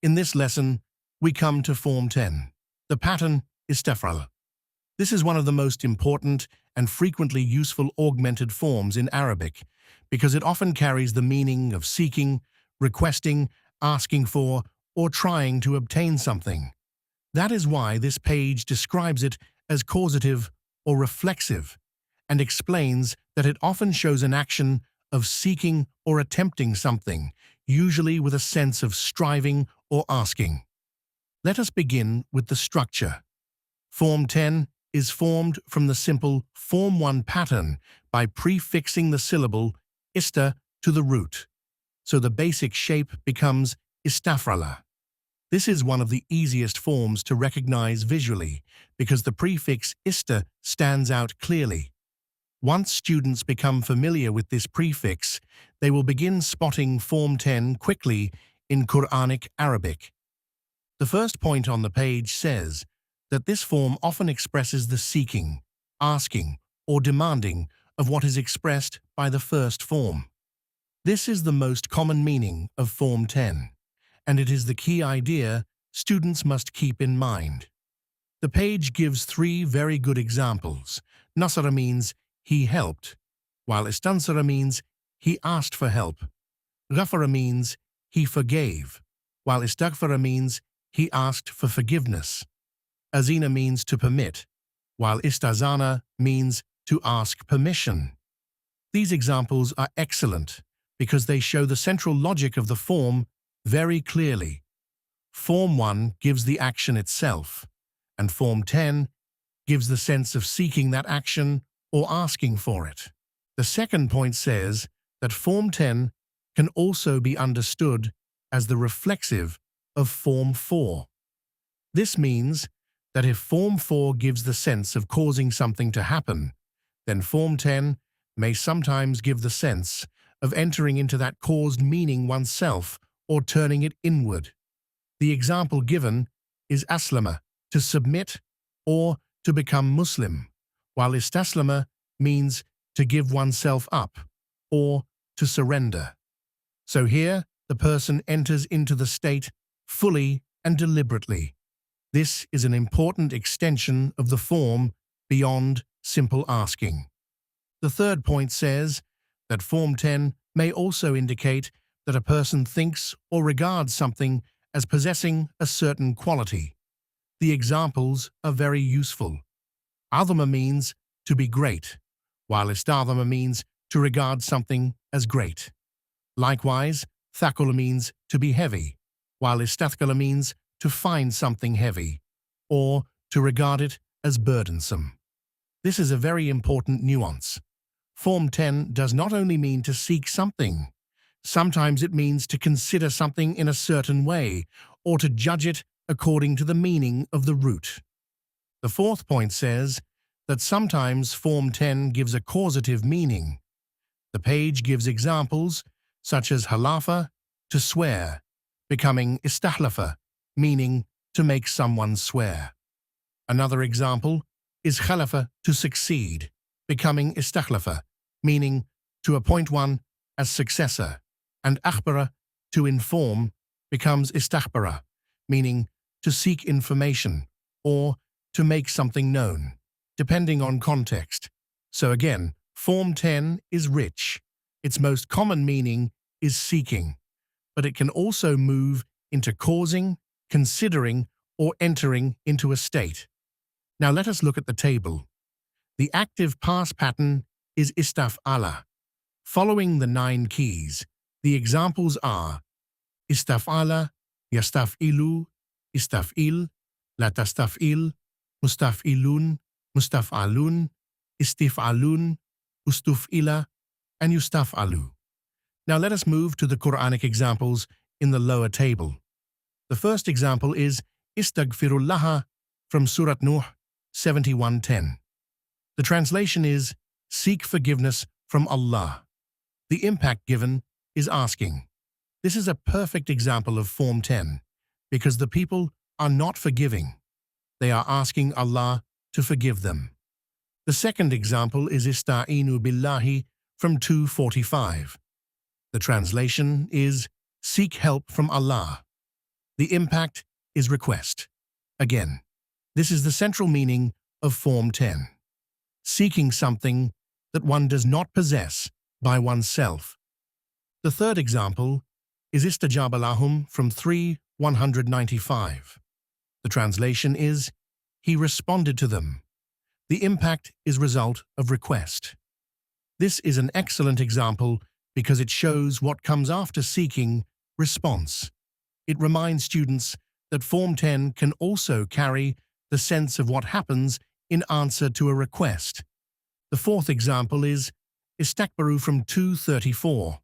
In this lesson, we come to Form 10. The pattern is istaf'al. This is one of the most important and frequently useful augmented forms in Arabic because it often carries the meaning of seeking, requesting, asking for, or trying to obtain something. That is why this page describes it as causative or reflexive and explains that it often shows an action of seeking or attempting something, usually with a sense of striving or asking. Let us begin with the structure. Form 10 is formed from the simple Form 1 pattern by prefixing the syllable ista to the root, so the basic shape becomes istaf'ala. This is one of the easiest forms to recognize visually because the prefix ista stands out clearly. Once students become familiar with this prefix, they will begin spotting Form 10 quickly in Quranic Arabic. The first point on the page says that this form often expresses the seeking, asking, or demanding of what is expressed by the first form. This is the most common meaning of Form 10, and it is the key idea students must keep in mind. The page gives three very good examples. Nasara means he helped, while istansara means he asked for help. Ghafara means he forgave, while istaghfara means he asked for forgiveness. Azina means to permit, while istazana means to ask permission. These examples are excellent because they show the central logic of the form very clearly. Form 1 gives the action itself, and Form 10 gives the sense of seeking that action or asking for it. The second point says that Form 10 can also be understood as the reflexive of Form 4. This means that if Form 4 gives the sense of causing something to happen, then Form 10 may sometimes give the sense of entering into that caused meaning oneself or turning it inward. The example given is aslama, to submit or to become Muslim, while istaslama means to give oneself up or to surrender. So here, the person enters into the state fully and deliberately. This is an important extension of the form beyond simple asking. The third point says that Form 10 may also indicate that a person thinks or regards something as possessing a certain quality. The examples are very useful. Azama means to be great, while istadhama means to regard something as great. Likewise, thakula means to be heavy, while istathkala means to find something heavy, or to regard it as burdensome. This is a very important nuance. Form 10 does not only mean to seek something. Sometimes it means to consider something in a certain way, or to judge it according to the meaning of the root. The fourth point says that sometimes Form 10 gives a causative meaning. The page gives examples such as halafa, to swear, becoming istahlafa, meaning to make someone swear. Another example is khalafa, to succeed, becoming istakhlafa, meaning to appoint one as successor, and akhbara, to inform, becomes istakhbara, meaning to seek information or to make something known, depending on context. So again, Form 10 is rich. Its most common meaning is seeking, but it can also move into causing, considering, or entering into a state. Now let us look at the table. The active past pattern is istaf'ala. Following the 9 keys, the examples are istaf'ala, yastaf'ilu, istaf'il, latastaf'il, mustaf'ilun, mustaf'alun, istif'alun, ustuf'ila, and yustaf'alu. Now let us move to the Quranic examples in the lower table. The first example is Istaghfirullaha from Surat Nuh 71:10. The translation is, seek forgiveness from Allah. The impact given is asking. This is a perfect example of Form 10 because the people are not forgiving. They are asking Allah to forgive them. The second example is Ista'inu billahi from 2:45. The translation is, seek help from Allah. The impact is request. Again, this is the central meaning of Form 10. Seeking something that one does not possess by oneself. The third example is Istajaba lahum from 3:195. The translation is, he responded to them. The impact is result of request. This is an excellent example because it shows what comes after seeking, response. It reminds students that Form 10 can also carry the sense of what happens in answer to a request. The fourth example is Istakbaru from 2:34.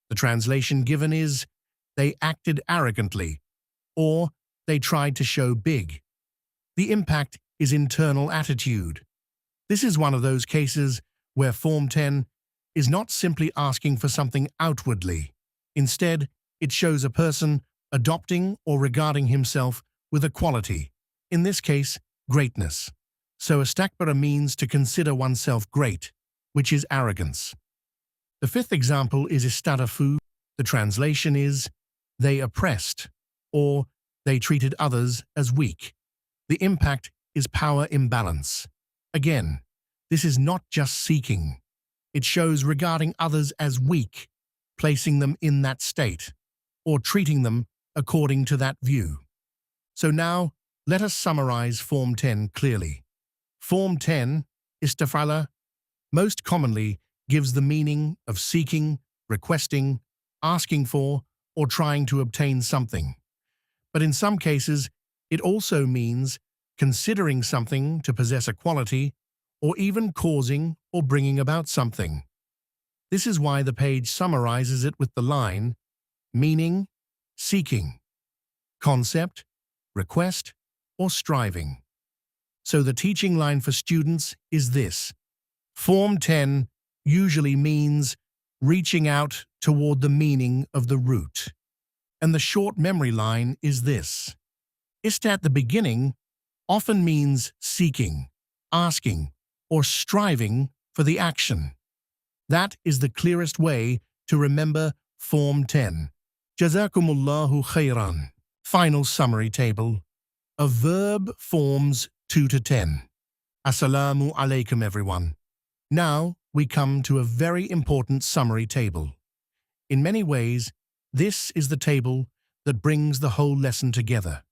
The translation given is, they acted arrogantly, or they tried to show big. The impact is internal attitude. This is one of those cases where Form 10 is not simply asking for something outwardly. Instead, it shows a person adopting or regarding himself with a quality, in this case, greatness. So istakbara means to consider oneself great, which is arrogance. The fifth example is istadafu. The translation is, they oppressed, or they treated others as weak. The impact is power imbalance. Again, this is not just seeking. It shows regarding others as weak, placing them in that state, or treating them according to that view. So now, let us summarize Form 10 clearly. Form 10, istafala, most commonly gives the meaning of seeking, requesting, asking for, or trying to obtain something. But in some cases, it also means considering something to possess a quality, or even causing or bringing about something. This is why the page summarizes it with the line, meaning, seeking, concept, request, or striving. So the teaching line for students is this. Form 10 usually means reaching out toward the meaning of the root. And the short memory line is this. Ist at the beginning often means seeking, asking, or striving for the action. That is the clearest way to remember Form 10. Jazakumullahu khairan. Final summary table of verb forms 2 to 10. Assalamu alaikum everyone. Now we come to a very important summary table. In many ways, this is the table that brings the whole lesson together.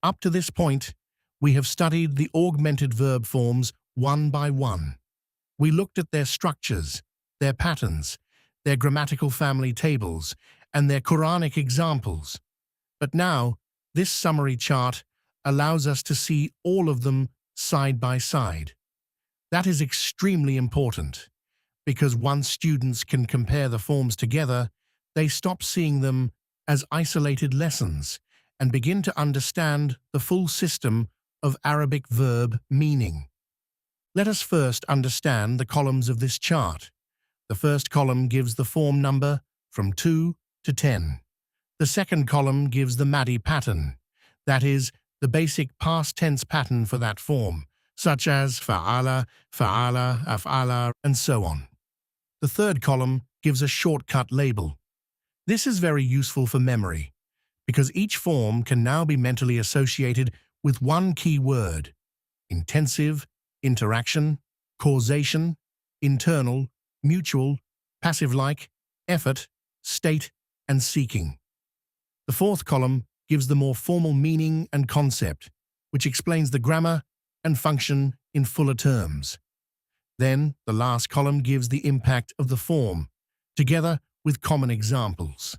Up to this point, we have studied the augmented verb forms one by one. We looked at their structures, their patterns, their grammatical family tables, and their Quranic examples. But now, this summary chart allows us to see all of them side by side. That is extremely important, because once students can compare the forms together, they stop seeing them as isolated lessons and begin to understand the full system of Arabic verb meaning. Let us first understand the columns of this chart. The first column gives the form number from 2 to 10. The second column gives the Madi pattern, that is, the basic past tense pattern for that form, such as fa'ala, fa'ala, af'ala, and so on. The third column gives a shortcut label. This is very useful for memory, because each form can now be mentally associated with one key word: intensive, interaction, causation, internal, mutual, passive-like, effort, state, and seeking. The fourth column gives the more formal meaning and concept, which explains the grammar and function in fuller terms. Then, the last column gives the impact of the form, together with common examples.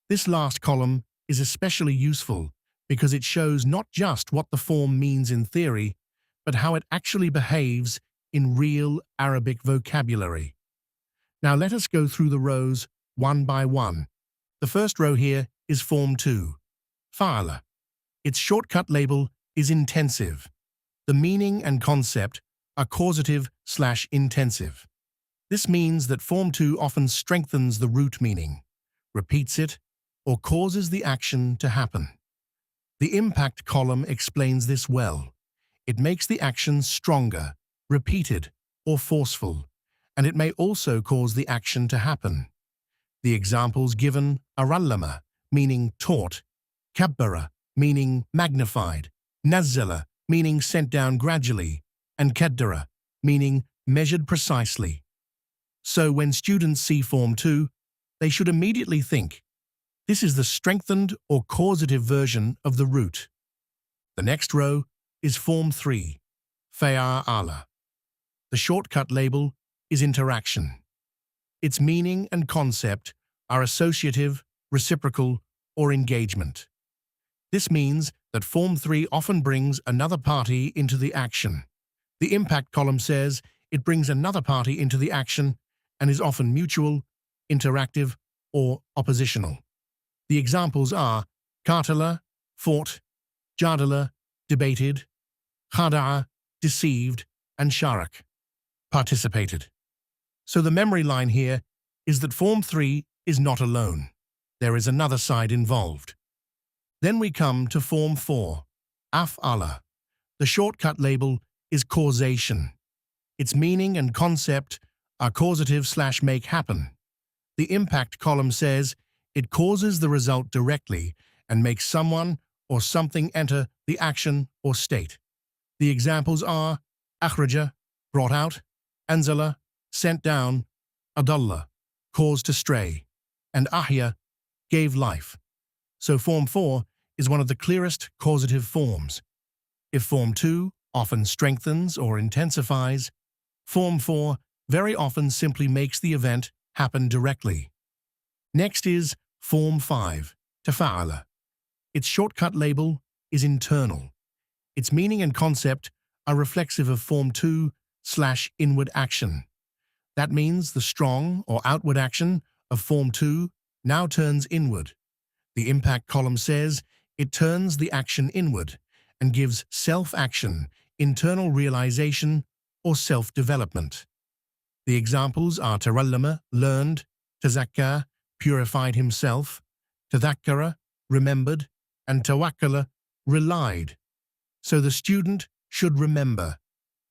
This last column is especially useful because it shows not just what the form means in theory, but how it actually behaves in real Arabic vocabulary. Now let us go through the rows one by one. The first row here is Form 2, fa'ala. Its shortcut label is intensive. The meaning and concept are causative/intensive. This means that Form 2 often strengthens the root meaning, repeats it, or causes the action to happen. The impact column explains this well. It makes the action stronger, repeated, or forceful, and it may also cause the action to happen. The examples given are allama, meaning taught, kabbara, meaning magnified, nazzala, meaning sent down gradually, and kaddara, meaning measured precisely. So when students see Form 2, they should immediately think, this is the strengthened or causative version of the root. The next row is Form 3, fa'ala. The shortcut label is interaction. Its meaning and concept are associative, reciprocal, or engagement. This means that Form 3 often brings another party into the action. The impact column says it brings another party into the action and is often mutual, interactive, or oppositional. The examples are qatala, fought, jadala, debated, khada'a, deceived, and sharak, participated. So the memory line here is that Form 3 is not alone. There is another side involved. Then we come to Form 4, af'ala. The shortcut label is causation. Its meaning and concept are causative/make happen. The impact column says it causes the result directly and makes someone or something enter the action or state. The examples are akhraja, brought out, anzala, sent down, adalla, caused to stray, and ahya, gave life. So Form 4 is one of the clearest causative forms. If Form 2 often strengthens or intensifies, Form 4 very often simply makes the event happen directly. Next is Form 5, tafa'ala. Its shortcut label is internal. Its meaning and concept are reflexive of Form 2/inward action. That means the strong or outward action of Form 2 now turns inward. The impact column says it turns the action inward and gives self-action, internal realization, or self-development. The examples are tarallama, learned, tazakka, purified himself, tadhakkara, remembered, and tawakkala, relied. So the student should remember.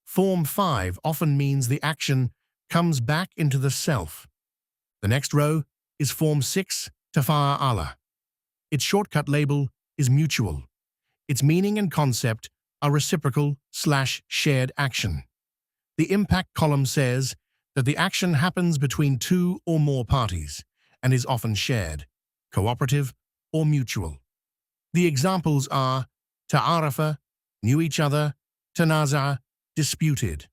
Form 5 often means the action comes back into the self. The next row is Form 6, tafa'ala. Its shortcut label is mutual. Its meaning and concept are reciprocal/shared action. The impact column says that the action happens between two or more parties and is often shared, cooperative, or mutual. The examples are ta'arafa, knew each other, tanaza'a, disputed,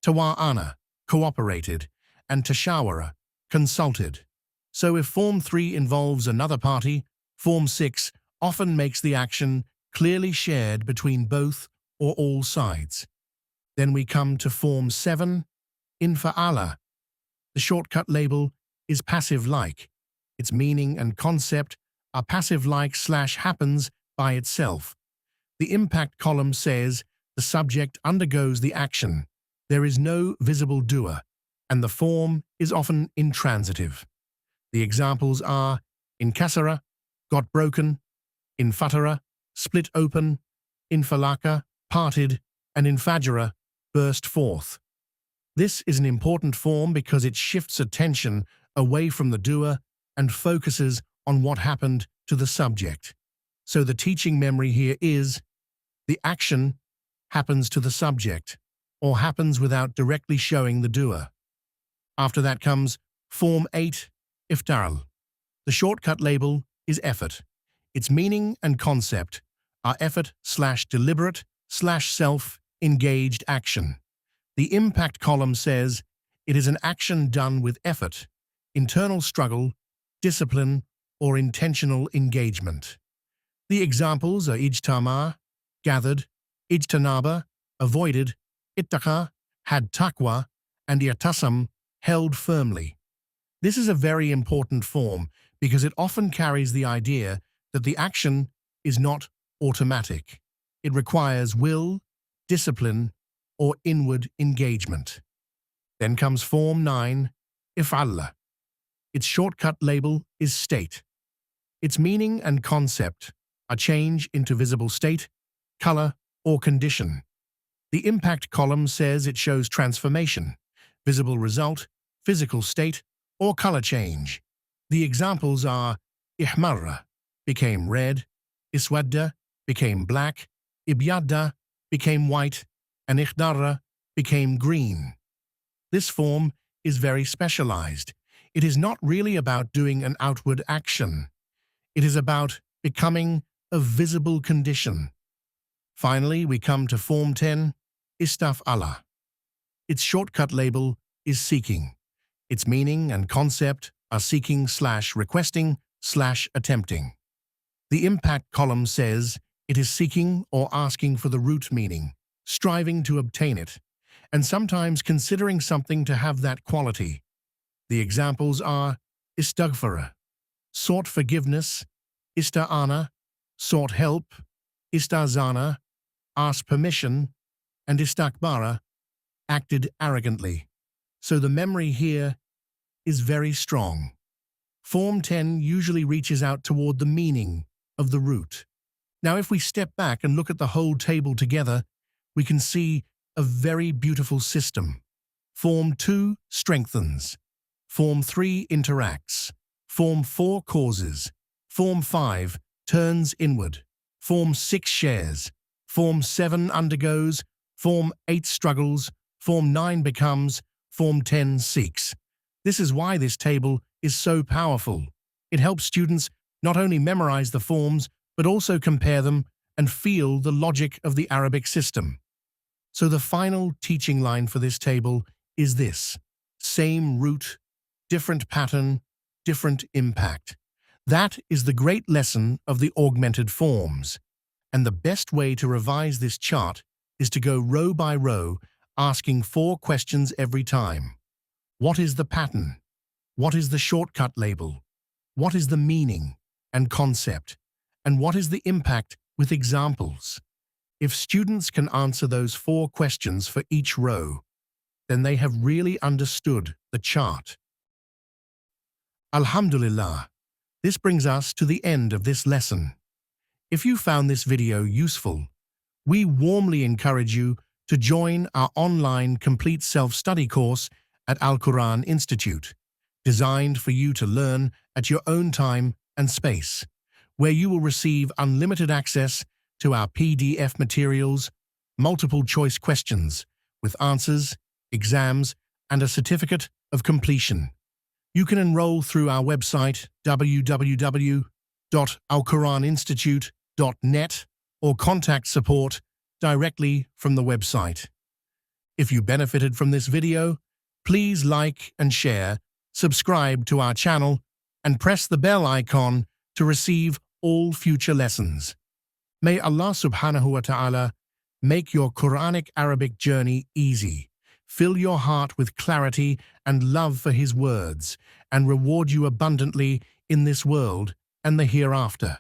tawa'ana, cooperated, and tashawara, consulted. So if Form 3 involves another party, Form 6 often makes the action clearly shared between both or all sides. Then we come to Form 7, infa'ala. The shortcut label is passive-like. Its meaning and concept are passive-like/happens by itself. The impact column says the subject undergoes the action. There is no visible doer, and the form is often intransitive. The examples are inkasara, got broken, infatara, split open, infalaka, parted, and infajara, burst forth. This is an important form because it shifts attention away from the doer and focuses on what happened to the subject. So the teaching memory here is the action happens to the subject or happens without directly showing the doer. After that comes Form 8, iftaral. The shortcut label is effort. Its meaning and concept are effort/deliberate/self-engaged action. The impact column says it is an action done with effort, internal struggle, discipline, or intentional engagement. The examples are ijtama, gathered, ijtanaba, avoided, ittaqa, had taqwa, and irtasam, held firmly. This is a very important form because it often carries the idea that the action is not automatic. It requires will, discipline, or inward engagement. Then comes Form 9, if'alla. Its shortcut label is state. Its meaning and concept are change into visible state, color, or condition. The impact column says it shows transformation, visible result, physical state, or color change. The examples are ihmarra, became red, Iswadda became black, Ibyadda became white, and Ikhdara became green. This form is very specialized. It is not really about doing an outward action. It is about becoming a visible condition. Finally, we come to Form 10, Istaf'ala. Its shortcut label is seeking. Its meaning and concept are seeking/requesting/attempting. The impact column says it is seeking or asking for the root meaning, striving to obtain it, and sometimes considering something to have that quality. The examples are istaghfara, sought forgiveness, ista'ana, sought help, istazana, asked permission, and istakbara, acted arrogantly. So the memory here is very strong. Form 10 usually reaches out toward the meaning of the root. Now, if we step back and look at the whole table together, we can see a very beautiful system. Form 2 strengthens. Form 3 interacts. Form 4 causes. Form 5 turns inward. Form 6 shares. Form 7 undergoes. Form 8 struggles. Form 9 becomes. Form 10 seeks. This is why this table is so powerful. It helps students not only memorize the forms, but also compare them and feel the logic of the Arabic system. So the final teaching line for this table is this: same root, different pattern, different impact. That is the great lesson of the augmented forms. And the best way to revise this chart is to go row by row, asking 4 questions every time. What is the pattern? What is the shortcut label? What is the meaning and concept? And what is the impact with examples? If students can answer those 4 questions for each row, then they have really understood the chart. Alhamdulillah, this brings us to the end of this lesson. If you found this video useful, we warmly encourage you to join our online complete self-study course at Al-Qur'an Institute, designed for you to learn at your own time and space, where you will receive unlimited access to our PDF materials, multiple choice questions with answers, exams, and a certificate of completion. You can enroll through our website www.alquraninstitute.net or contact support directly from the website. If you benefited from this video, please like and share, subscribe to our channel, and press the bell icon to receive all future lessons. May Allah subhanahu wa ta'ala make your Quranic Arabic journey easy, fill your heart with clarity and love for His words, and reward you abundantly in this world and the hereafter.